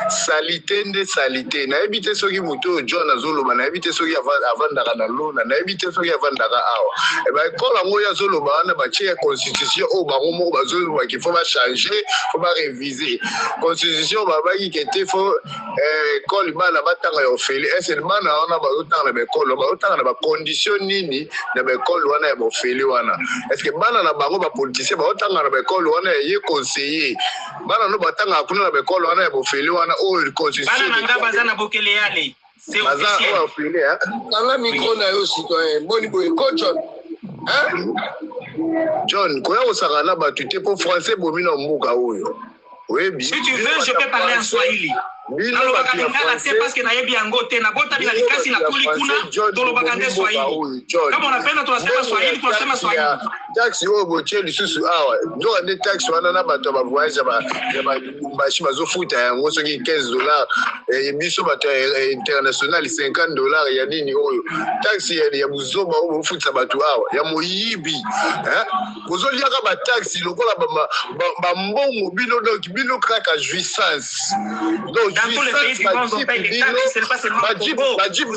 Salite nde salite na ebite soki muto John azoloba na ebite soki avandaka na lona na ebite soki avandaka awa e ba ekola ngo ya zoloba wana batie constitution o bango moko bazoloba qu'il faut ba changer, faut ba réviser constitution babaki kete faut école bana batanga ya ofeli est bana wana bazotanga na école bazotanga na ba condition nini na ba école wana ya ofeli wana est-ce que bana na bango ba politicien bazotanga na ba école wana ye conseiller bana no batanga kuna na ba école wana ya ofeli wana o constitution bana nanga bazana bokele yale c'est officiel kanga micro na yo citoyen boni boye coach John koya osakana batu te po français bomi na mbuka oyo. Oui, si tu veux, je peux parler en Swahili. Alors, parce que nayebi yango te na bota bila likasi na kuli kuna tolobaka nde Swahili. Kama unapenda tunasema Swahili, tunasema Swahili. Taxi o boche lisusu awa. Ndoka nde taxi wana na bato ba voyage ba bashi bazofuta yango soki $15 et biso bato international $50 ya nini oyo. Taxi ya buzoba o bofuta bato awa ya moyibi. Bozoliaka ba taxi lokola ba mbongo bino kraka jouissance. Donc dans tous les pays du monde, on paye les taxes, c'est pas seulement au Congo. Dans tous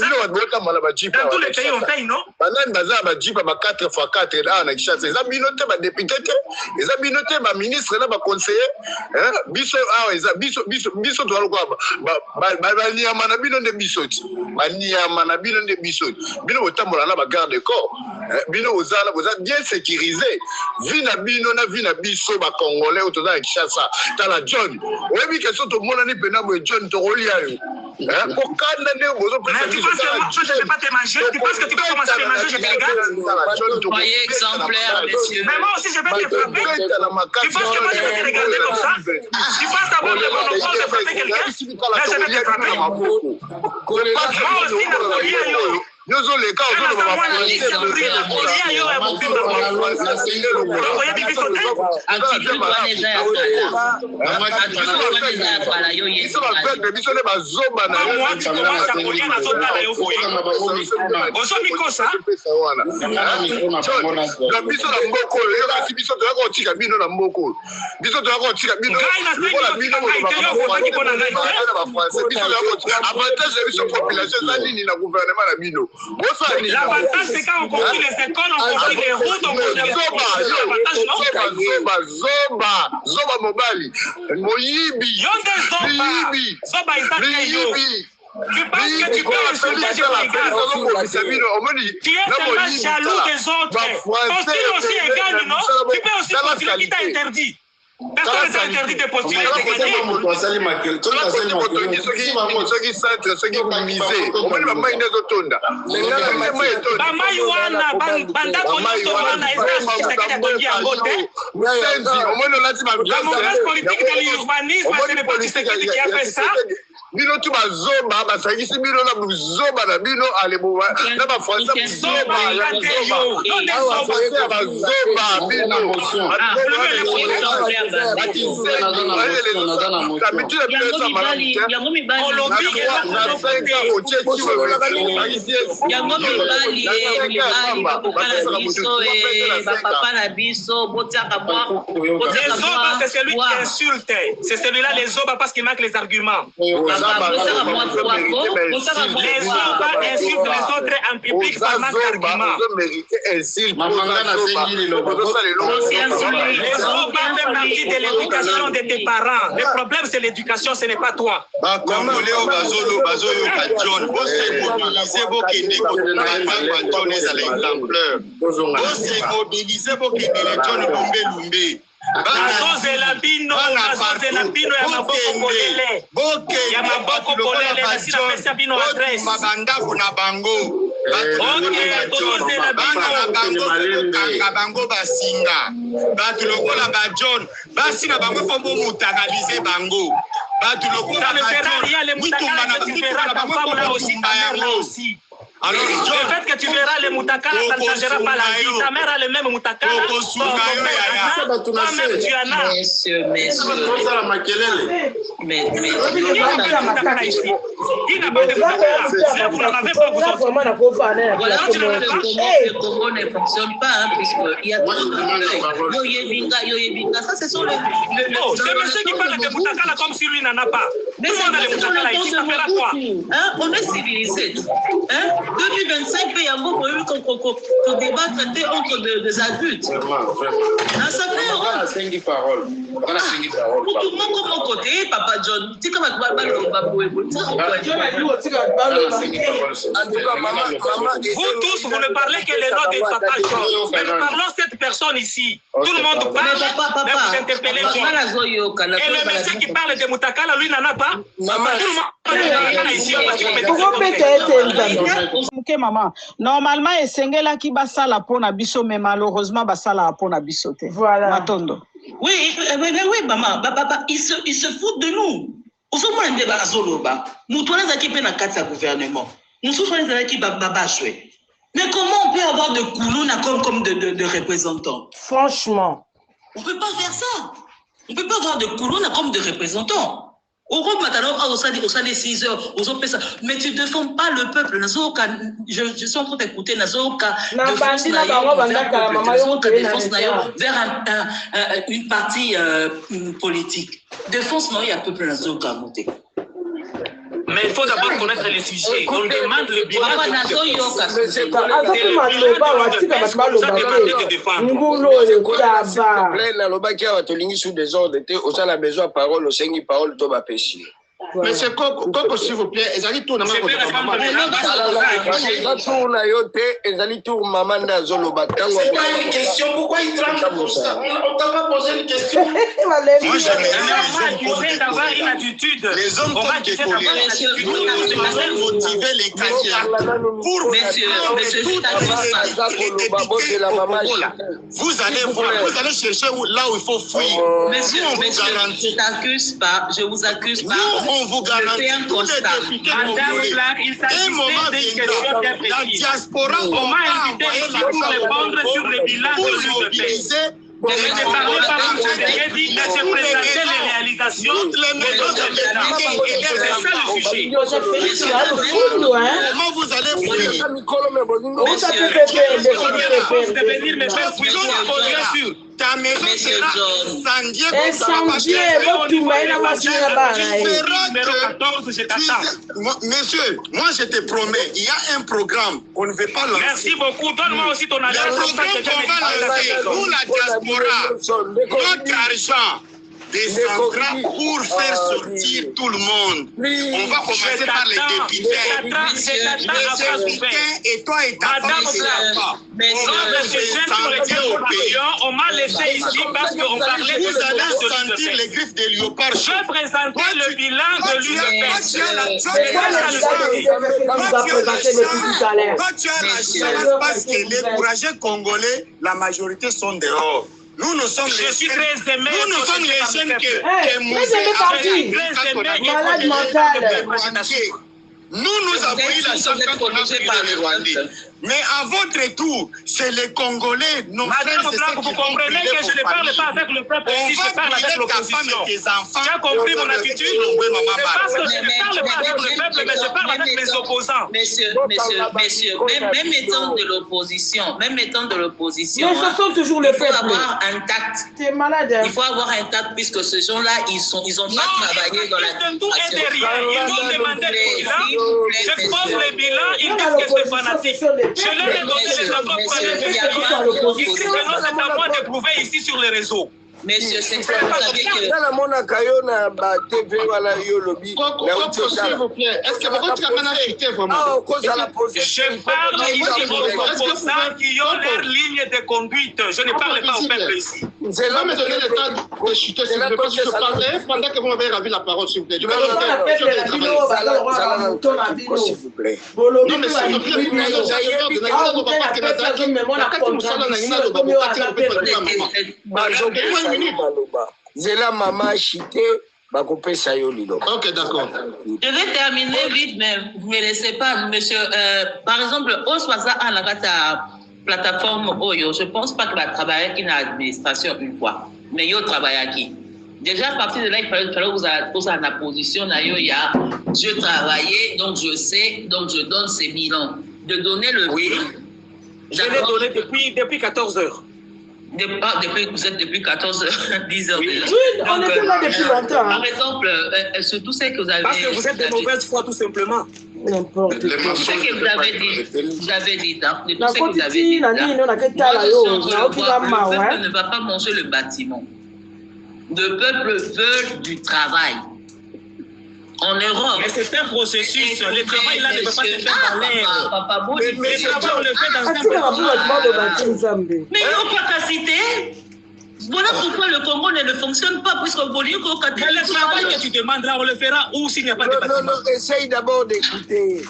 les pays, on paye, non? Banane baza ba jipa ba 4x4 là na Kinshasa. Eza binote ba député te, eza binote ba ministre na ba conseiller, biso ah eza biso to aloko ba niama na bino nde biso ti. Ba niama na bino nde biso. Bino botambola na ba garde corps. Bino ozala boza bien sécurisé. Vi na bino na vi na biso ba congolais au na Kinshasa. Tala John. Oyebi question to mona ni pena bo John to rolia yo. Pour kanda ne bozo mais tu penses que moi je vais pas te manger, tu penses que tu peux commencer à te manger, je te regarde. Soyez exemplaires, messieurs. Mais moi aussi je vais te frapper. Tu penses que moi je vais te regarder comme ça? Tu penses d'abord de mon enfant de frapper quelqu'un? Là je vais te frapper. Moi aussi na rolia yo. Nous on les cas on va l'avantage c'est quand on construit les écoles, on construit les routes, on construit les Zoba mobali moyibi Zoba tu penses que tu peux insulter chez les gars? Tu es tellement jaloux des autres. Ton style aussi est gagne, non? Tu peux aussi postuler qui t'a interdit. Personne ne t'a interdit de postuler et de gagner. Bamai wana bandako nyonso wana ezakisaka tongi yango te. La mauvaise politique de l'urbanisme, ce n'est pas Tshisekedi qui a fait ça. Bino tu bazoba basangisi bino na buzoba na bino aleboba na ba français buzoba ya bazoba bino c'est celui qui insulte, c'est celui-là les zoba parce qu'il manque les arguments. Les autres en public par manque d'arguments. Les autres font partie de l'éducation de tes parents. Le problème c'est l'éducation, ce n'est pas toi. Bazozela bino ya maboko polele na sina pesa bino adresse mabandako na bango kanga bango basinga bato lokola ba John basi na bango fo bomutagalize bango Alors, le fait que tu verras les moutakala, ça ne changera pas la vie. Ta mère a le même moutakala. Toi-même, tu en as. Vous n'en avez pas, vous le Congo ne fonctionne pas, puisqu'il y a ça, ce sont les... C'est monsieur qui parle de moutakala comme si lui n'en a pas. Tout le monde a les moutakala ici, ça fera quoi? On est civilisé. Depuis 25 pays, il y a beaucoup de débats traités entre des adultes. Ça fait tout le monde comme mon côté, Papa John. Tu sais comment vous tous, vous ne parlez que les noms des Papa John. Mais nous parlons de cette personne ici. Tout le monde parle, mais vous interpellez moi. Et le monsieur qui parle de Moutakala, lui n'en a pas. Tout le monde parle ici. Ok, maman. Normalement, Esengela qui basala pour Nabiso, mais malheureusement, basala pour Nabiso. Voilà. Matondo. Oui, maman. Ils se foutent de nous. Nous sommes en débat à Zoloba. Nous sommes en quatre gouvernement. Nous sommes en débat. Mais comment on peut avoir de Koulouna comme de représentants? Franchement. On ne peut pas faire ça. On ne peut pas avoir de Koulouna comme de représentants. Au 6 heures, mais tu ne défends pas le peuple. Je suis en train d'écouter Nazoka vers une partie politique. Défense, il y a un peuple Nazoka à monter. Mais il faut d'abord connaître les sujets. On demande le bilan. Mais c'est Coco, s'il vous plaît, ils allaient tout dans Pourquoi il tremble comme ça? On t'a pas posé une question. Moi, j'aimerais d'avoir une attitude. Les hommes comme Kékolé, nous devons motiver les Kadiens pour les vous allez voir, vous allez chercher là où il faut fuir. Monsieur, je vous accuse pas. On vous garantit tous les députés congolais. Un moment viendra, la diaspora va envoyer répondre sur le bilan de mobiliser. Mais ne parlez pas comme je l'ai dit, mais se présenter les réalisations. Toutes les méthodes de comment vous allez fuir? De venir me faire fuir sur ta maison sera Monsieur, moi je te promets, il y a un programme qu'on ne veut pas lancer. Merci beaucoup, donne-moi aussi ton adresse. Le programme qu'on va lancer pour la diaspora, notre argent descendra pour faire sortir tout le monde. On va commencer par les députés. Et toi et ta femme, on m'a laissé ici parce qu'on parlait de... Vous allez sentir les griffes de léopard. Je vais présenter le bilan de l'UEPS. Quand tu as la chance parce que les courageux congolais, la majorité sont dehors. Nous sommes les jeunes. Nous sommes les jeunes que malade mental. Nous avons eu la chance quand on a pris les Rwandais. Mais à votre tour, c'est les Congolais, nos frères et sœurs, vous comprenez que je ne parle pas avec le peuple ici, je parle avec l'opposition. Tu as compris mon attitude? C'est parce que je ne parle pas avec le peuple, mais je parle avec les opposants. Messieurs, même étant de l'opposition, Mais ce sont toujours le peuple. Il faut avoir un tact. Tu es malade. Il faut avoir un tact puisque ces gens-là, ils ont pas travaillé dans la administration. Ils vont demander le bilan. Je pose le bilan, ils disent que c'est fanatique. Je leur ai donné les accords ici que nous sommes en train de prouver ici sur les réseaux. Messieurs, c'est que vous savez que... S'il vous plaît, est-ce que votre caméra a chuté vraiment? Je parle ici aux opposants qui ont leur ligne de conduite. Je ne parle pas au peuple ici. C'est là, me donner le temps de chuter, s'il vous plaît, parce que je parlais pendant que vous m'avez ravi la parole, s'il vous plaît. Je vais s'il vous plaît. Non, mais s'il vous plaît, Zela maman chité Ok, d'accord. Je vais terminer vite, mais vous ne me laissez pas, monsieur. Par exemple, au Swaza, à la plateforme Oyo, je ne pense pas que va travailler qui n'a l'administration une fois, mais il travaille qui. Déjà, à partir de là, il fallait vous en la position, il y a je travaillais, donc je sais, donc je donne ces bilans. De donner le bilan. Je l'ai donné depuis 14 heures. Vous êtes depuis 14 heures, 10 heures. Oui, on était là depuis longtemps. Par exemple, surtout ce que vous avez... Parce que vous êtes de mauvaise foi, tout simplement. N'importe quoi. Tout ce que vous avez dit, vous avez dit, hein, de tout La ce que vous avez dit, moi, le peuple ne va pas manger le bâtiment. Le peuple veut du travail. En Europe. Mais c'est un processus. Le travail là ne peut pas se faire dans l'air. Mais le travail, on le fait dans un pays. Mais nos capacités. Voilà pourquoi le Congo ne fonctionne pas, puisque vous voulez qu'on Mais le travail que tu demandes là, on le fera où s'il n'y a pas de bâtiment? Non, essaye d'abord d'écouter.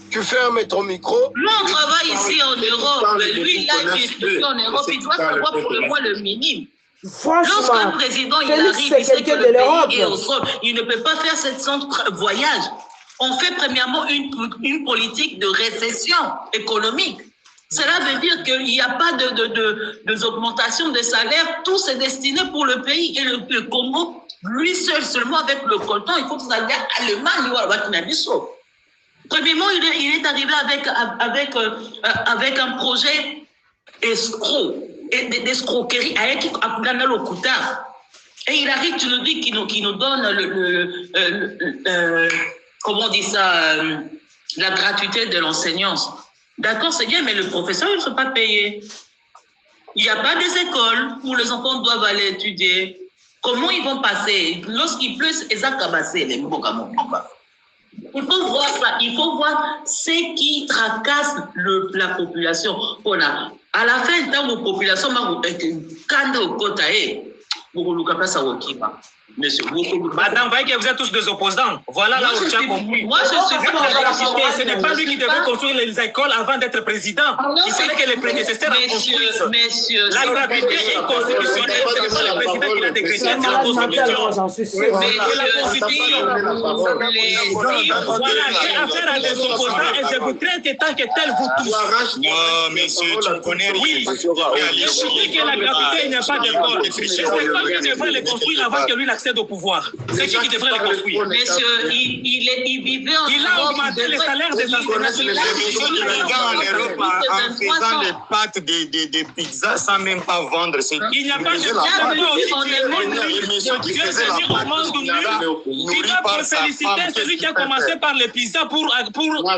Tu fermes ton micro. Nous, on travaille ici en Europe. Lui, là, qui est en Europe, il doit savoir pour le moins le minimum. Lorsqu'un président il arrive, il sait que le pays est au sol, il ne peut pas faire cette sorte de voyage. On fait premièrement une politique de récession économique. Cela veut dire qu'il n'y a pas d'augmentation de salaire. Tout c'est destiné pour le pays. Et le Congo, lui seul, seulement avec le coltan, il faut que ça aille à l'Allemagne ou à Bakinabiso. Premièrement, il est arrivé avec un projet escroc. D'escroquerie avec Akudanalokuta. Et il arrive, tu nous dis qu'il nous donne comment on dit ça, la gratuité de l'enseignant. D'accord, c'est bien, mais le professeur, il ne faut pas payer. Il n'y a pas des écoles où les enfants doivent aller étudier. Comment ils vont passer? Lorsqu'il pleut, ils ont cabassé les Mboka. Il faut voir ça, il faut voir ce qui tracasse la population. Voilà. À la fin, dans la population, Monsieur, madame, voyez que vous êtes tous des opposants. Voilà là où tu as compris. Moi, je suis pas. Ce n'est pas lui qui devait construire les écoles avant d'être président. Il fallait que les prédécesseurs en construisent. La gratuité est constitutionnelle. Ce n'est pas le président qui l'a décrété, c'est la Constitution. La Constitution. Voilà, j'ai affaire à des opposants et je vous traite tant que tel vous tous. Non, monsieur, tu connais rien. Oui, je dis que la gratuité, il n'y a pas d'école. Les écoles qui devraient les construire avant que lui accède au pouvoir. C'est qui devrait le construire. Monsieur, il vivait en Il a augmenté les salaires des enseignants. En Europe, en faisant les pâtes des pizzas sans même pas vendre. Il n'y a pas de monsieur qui faisait la pâte. Il doit féliciter celui qui a commencé par les pizzas pour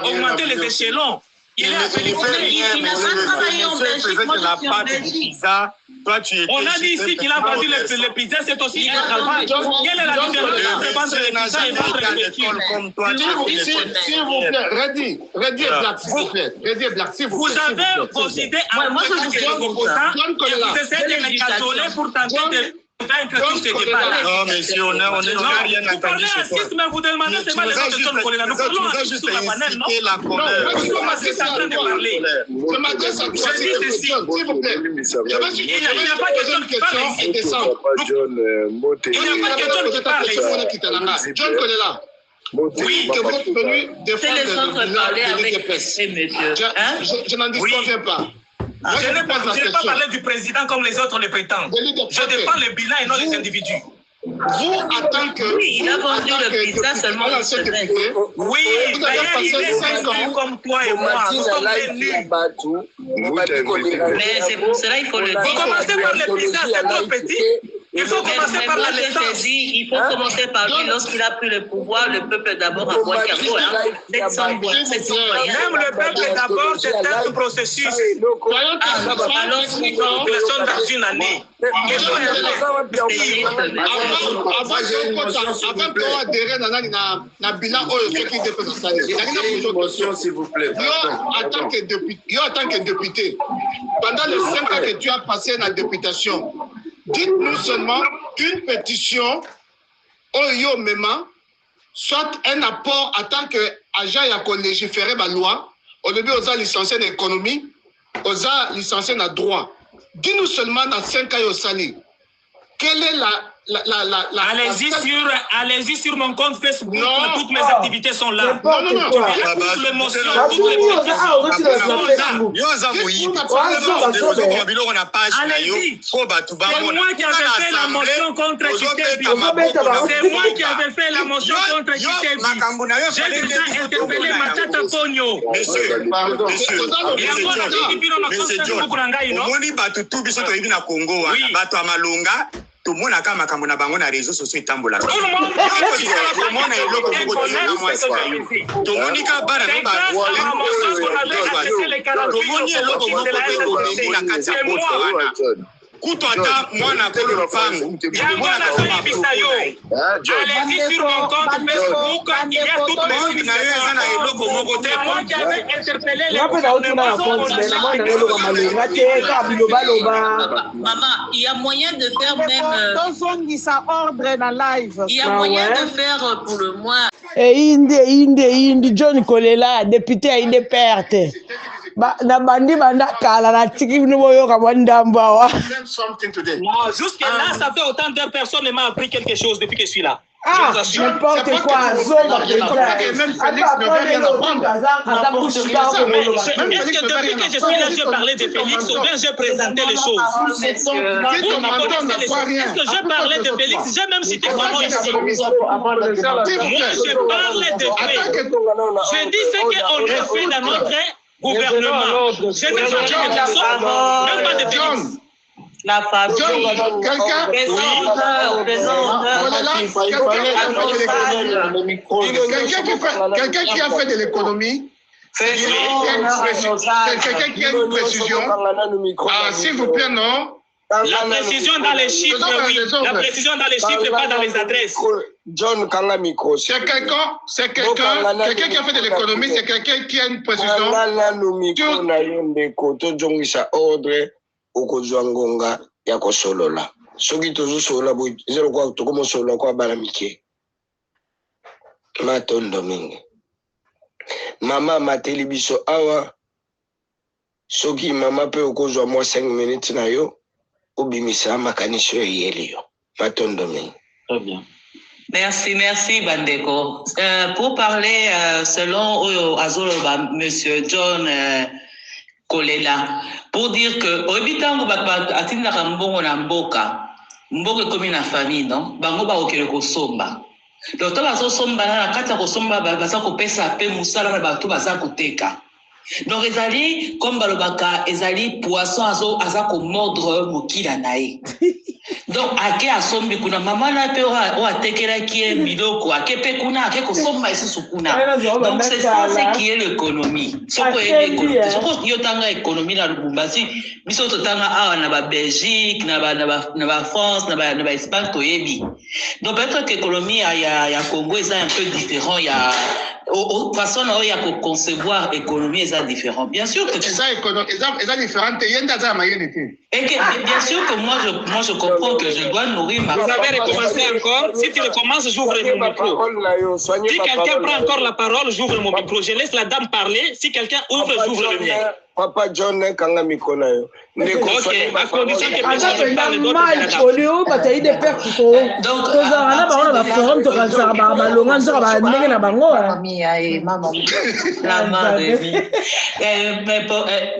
augmenter les échelons. Il n'a pas travaillé en Belgique. Moi, je suis en Belgique. On a dit ici qu'il a vendu les pizzas, c'est aussi un travail. Quelle est la différence entre vendre les pizzas et vendre les pizzas? S'il vous plaît, Reddy et Black, s'il vous plaît. Reddy et Black, s'il vous plaît. Vous avez considéré un opposant et vous essayez de les cajoler pour tenter de... Non, monsieur, on n'a rien entendu. Vous parlez racisme, mais vous demandez seulement les autres personnes qu'on est là. Nous parlons racisme sur la panel, non? Comment c'est en train de parler? Je m'adresse à toi, s'il vous plaît. Il n'y a pas question qui parle ici. Il n'y a pas question qui parle ici. John Kolela. Oui, que vous êtes venu défendre le monsieur. Je n'en disconviens pas. Je n'ai pas parlé du président comme les autres le prétendent. Je défends le bilan et non les individus. Vous, en tant que... Oui, il a vendu le pizza seulement au Sénégal. Oui, d'ailleurs, il est 5 ans comme toi et moi. Nous sommes des nuls. Mais c'est pour cela qu'il faut le dire. Vous commencez par les pizzas, c'est trop petit. Il faut commencer par la naissance. Il faut commencer par lui. Lorsqu'il a pris le pouvoir, le peuple d'abord a boîte à bois. Même le peuple d'abord, c'est un processus. Alors, nous sommes dans une année. Avant qu'on adhère dans le bilan, s'il vous plaît. En tant que député, pendant les 5 ans que tu as passé dans la députation, dites-nous seulement qu'une pétition, Oyo Mema, soit un apport en tant qu'agent à légiférer la loi, au début, on a licencié en économie, on a licencié en droit. Dis-nous seulement dans 5 ans au Sali, quelle est Allez-y sur mon compte Facebook, toutes mes activités sont là. Non. Toutes les motions, toutes les allez-y. C'est moi qui avais fait la motion contre Kitebi. C'est moi qui avais fait la motion contre Kitebi. J'ai déjà interpellé Matata Pogno. Monsieur John, omoni bato tu biso toyebi na Congo bato amalonga tomona kama makambo na bango na réseaux sociaux etambola tomona eloko moko tomoni ka bana tomoni eloko moko na kati ya poto wana kuto ata mwana kolo lupango allez-y sur mon compte Facebook, il y a toutes les maman, il y a moyen de faire même il y a moyen de faire pour le mois indi John Kolela député à une perte na bandi banda kala na tiki no boyoka bandamba jusque là ça fait autant de personnes ne m'a appris quelque chose depuis que je suis là. N'importe quoi, même Félix ne veut rien apprendre. Est-ce que depuis que je suis là, j'ai parlé de Félix ou bien j'ai présenté les choses? Est-ce que j'ai parlé de Félix? J'ai même cité comment ici. Moi, je parlais de Félix. Je dis ce qu'on a fait dans notre gouvernement. J'ai déjà parlé de personne, même pas de Félix. La famille, quelqu'un qui a fait de l'économie, quelqu'un qui a une précision, s'il vous plaît, non? La précision dans les chiffres, oui. La précision dans les chiffres, pas dans les adresses. John Kangamiko. C'est quelqu'un qui a fait de l'économie, c'est quelqu'un qui a une précision. Okozwangonga ya kosolola soki tozosolola boy zero kwa tokomosolola kwa bana mike matondo mingi mama mateli biso awa soki mama pe okozwa mwa 5 minutes na yo obimisa makaniso yeli yo matondo mingi. Très bien. Merci Bandeko. Pour parler selon Azoloba, Monsieur John Kolela, pour dire que au bitango atinda kambongo na mboka komi na famille non bango ba okele ko somba donc to bazo somba na kata ko somba baza ko pesa pe musala na bato baza koteka donc ezali comme balobaka ezali poisson aza ko mordre mokila nae donc ake asombi kuna mama na pe o atekela ki miloko ake pe kuna ake ko somba isusu kuna donc c'est ça ce qui est l'économie soko l'économie soko yotanga économie na Lubumbashi biso totanga awa na ba Belgique na ba France na ba Espagne toyebi donc peut-être que l'économie ya Congo est un peu différent ya façon ya ko concevoir économie est différent bien sûr que ça économie est différente yenda za mayonnaise et que bien sûr que moi je comprends que je dois nourrir ma Vous avez recommencé encore. Si tu recommences, j'ouvre mon micro. Si quelqu'un prend encore la parole, j'ouvre mon micro. Je laisse la dame parler. Si quelqu'un ouvre, j'ouvre le mien. Papa John Kangamiko na yo. Ok, à condition que personne ne parle d'autre.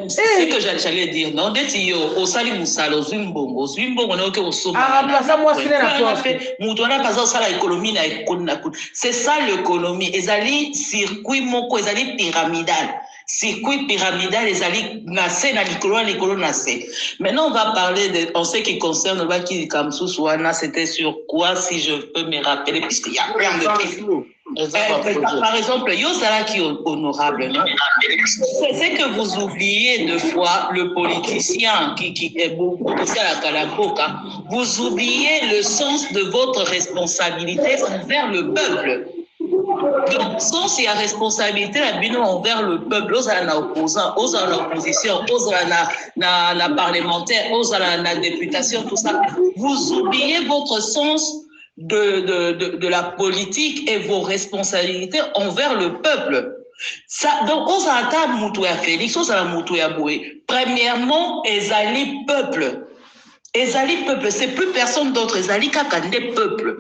C'est que j'allais dire, non, au Sali Moussalo, Zwimbongo, on a ok au sommet. C'est ça l'économie. Ezali circuit moko, ezali pyramidal. Circuit pyramidal, les alliés nassé, l'écolo nassé. Maintenant, on va parler en ce qui concerne le Baki Kamsou Souana, c'était sur quoi, si je peux me rappeler, puisqu'il y a plein de trucs. Par exemple, Yosala qui est honorable, non? C'est que vous oubliez deux fois le politicien qui est beaucoup aussi à la Kalakoka. Vous oubliez le sens de votre responsabilité envers le peuple. Donc, sans la responsabilité, la bino envers le peuple, aux opposants, aux opposition, aux parlementaires, aux députation, tout ça. Vous oubliez votre sens de la politique et vos responsabilités envers le peuple. Ça, donc, aux atta Moutouya Félix, aux atta Moutouya Boué. Premièrement, ezali peuple. ezali peuple, c'est plus personne d'autre, ezali kaka nde peuple.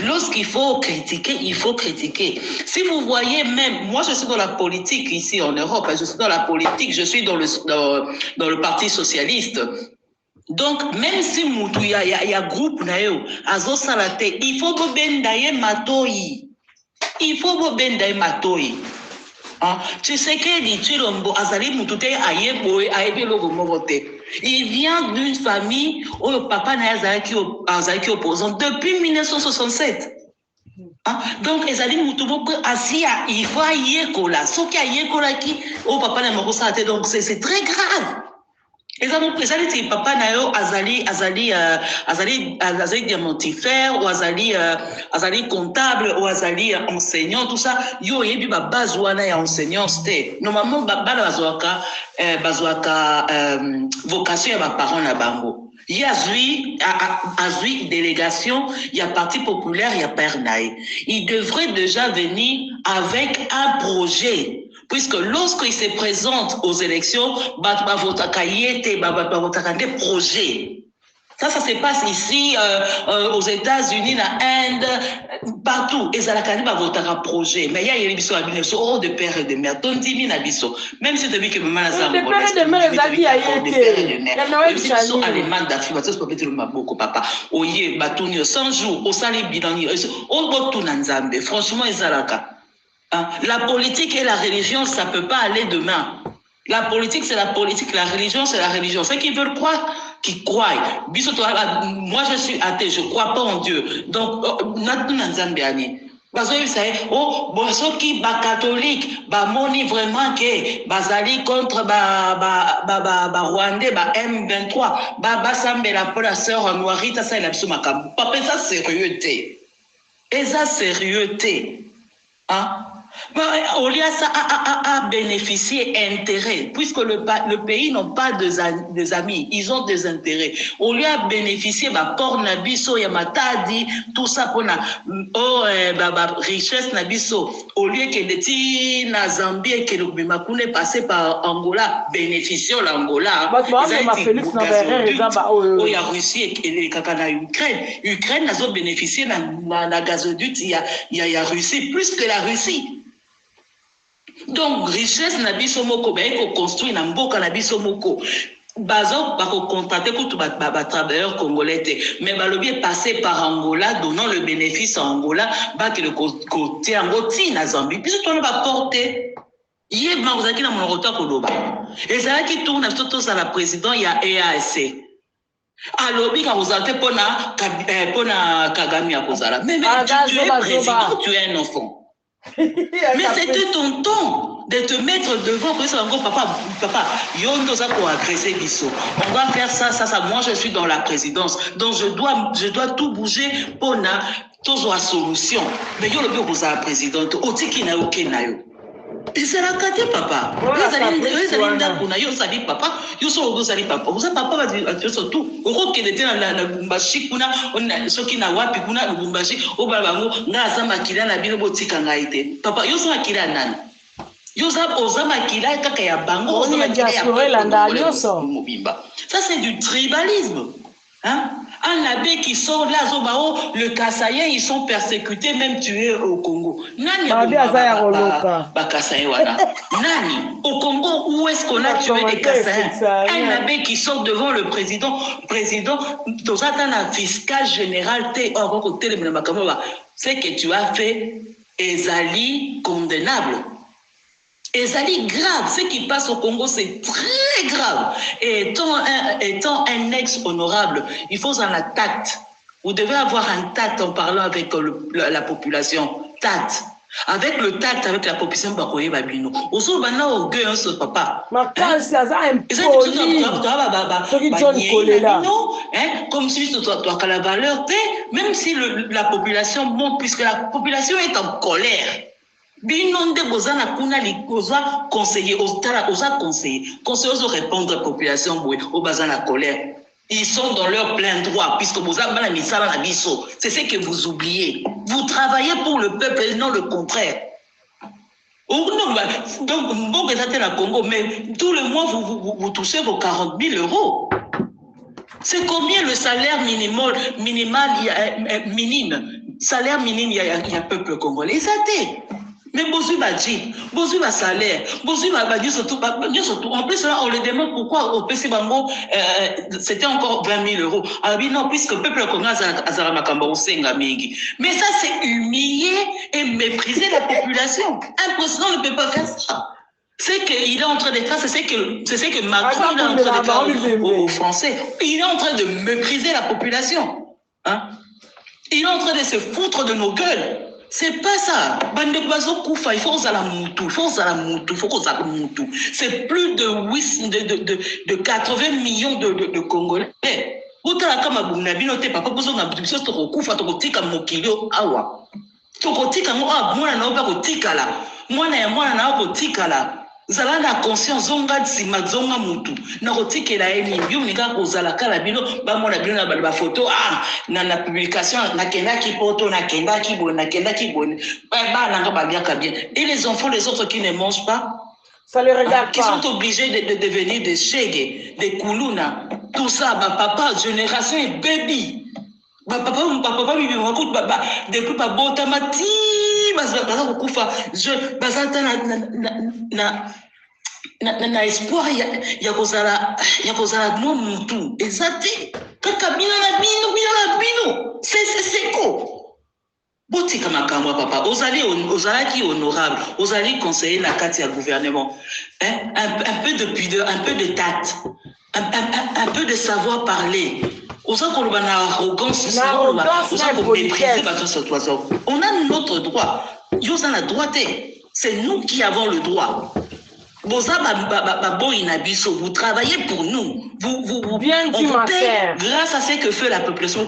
Lorsqu'il faut critiquer, il faut critiquer. Si vous voyez même, moi je suis dans la politique ici en Europe, je suis dans la politique, je suis dans le Parti socialiste. Donc, même si il y a groupe, il faut que bendaye matoi. Il faut que bendaye matoi. Tu sais que il vient d'une famille où le papa n'a qui opposant depuis 1967. Donc, il faut yekola. Ce qui a yekola qui au papa n'a pas donc c'est très grave. Les papa nayo azali diamantifère ou azali comptable ou azali enseignant tout ça yo yebi ba base wana ya enseignant c'était normalement bana bazwaka vocation ya ba parents na bango il y a azui délégation il y a parti populaire il y a père nae il devrait déjà venir avec un projet. Puisque lorsqu'il se présente aux élections, des projets. Ça se passe ici, aux États-Unis, en Inde, partout. Et ça a un projet. Mais il y a des biso de père et de mère. Même si tu as vu que maman a ça, de père et de mère, il y a des pères et de mère. Même si tu sont allemands d'Afrique, tu peux peut-être le beaucoup, papa. Oye, batouni, 100 jours, au sali bilan, au retour dans franchement, ils ont la politique et la religion, ça ne peut pas aller demain. La politique, c'est la politique. La religion, c'est la religion. Ceux qui veulent croire, qui croient. Moi, je suis athée. Je ne crois pas en Dieu. Donc, parce que vous savez, ceux qui sont catholiques, moni vraiment que bazali contre Rwandais, M23, Sambe la sœur Noirita, ça il a besoin de papa, ça sérieux. Et ça sérieux. Au lieu de ça, a bénéficié intérêt, puisque le pays n'a pas des amis, ils ont des intérêts. Au lieu de bénéficier, port nabiso, yamatadi, tout ça pour la richesse nabiso. Au lieu que les petits na Zambie et que le Bimakune passé par Angola, bénéficiant l'Angola. Il y a Russie et les Kakana Ukraine. Ukraine n'a bénéficié de la gazoduc, il y a Russie, plus que la Russie. Donc, richesse na biso moko, ko construire na mboka na biso moko. Bazo, ko contracter pour tout travailleurs congolais. Mais balobi est passé par Angola, donnant le bénéfice à Angola, que le côté Angoti na Zambie. Puis on va porter. Hier, Marzaki na mon retour Koloba. Et ça qui tourne à tout à la président, il y a EAC. Alors, quand vous avez pour Kagame à Kozala. Mais tu es président, tu es un enfant. Mais c'était ton temps de te mettre devant pour ça encore papa yondo ça pour agresser biso. On va faire ça. Moi je suis dans la présidence, donc je dois tout bouger pour na toujours la solution. Mais yo le bureau pour la présidente otiki na okenayo. Et c'est la carte papa. Vous allez papa, vous allez papa. Vous papa va dire surtout. Au qui était dans la Bumbashi kuna, on ce qui n'a wapi kuna le Bumbashi, au Babango, n'a sama kila na bino botika ngaite. Papa, yo sama kila nani. Yo sama kila kaka ya bango, sama kila ya mobimba. Ça c'est du tribalisme. Hein? Un abbé qui sort là, le Kassaïen, ils sont persécutés, même tués au Congo. Nani au Congo, où est-ce qu'on a tué des Kassaïens? Un abbé qui sort devant le président, dans un fiscal général, ce que tu as fait est condamnable. Et ça dit grave, ce qui passe au Congo, c'est très grave. Et étant un ex-honorable, il faut en avoir tact. Vous devez avoir un tact en parlant avec la population. Tact. Avec le tact, avec la population, bakoye babino. Oso bana orgueil un seul papa. Comme si tu as la valeur, même si la population monte, puisque la population est en colère. Binonde bozana kuna likoza conseiller conseiller aux répondre à la population au bazana colère. Ils sont dans leur plein droit puisque bozana la misala na biso. C'est ce que vous oubliez. Vous travaillez pour le peuple et non le contraire. Donc, bon, le Congo, mais tout le mois, vous touchez vos 40 000 €. C'est combien le salaire minimal, minime? Salaire minime, il y a peuple congolais. Mais Bozu va salaire, Bozu va surtout. En plus, là, on le demande pourquoi au PC Bango, c'était encore 20 000 €. Alors, non, puisque le peuple congolais a Makambo Senga Mingi. Mais ça, c'est humilier et mépriser la population. Un président ne peut pas faire ça. C'est qu'il est en train de faire, c'est ce que Macron est en train de faire aux Français. Il est en train de mépriser la population. Hein? Il est en train de se foutre de nos gueules. C'est pas ça. Il faut c'est plus de 80 millions de Congolais. Zala na conscience zonga sima zonga mutu na kotikela eni bio nika kozala kala bino ba mona bino na ba photo na publication na kendaki poto na kendaki bonne ba nanga ba bien bien. Et les enfants les autres qui ne mangent pas, ça les regarde qui sont obligés de devenir des chègues, des koulouna, tout ça ba papa génération et baby. Ba papa bibi makut baba depuis ba botamati baza kufa je bazata na espoir ya kozala mo mutu ezati kaka bino na bino c'est ko botika makambo papa ozalaki honorable ozali conseiller na kati ya gouvernement, hein? Un peu de pudeur, un peu de tact, un peu de savoir parler. On a arrogance, on a notre droit. C'est nous qui avons le droit. Vous travaillez pour nous. Vous bien on vous paie grâce à ce que fait la population.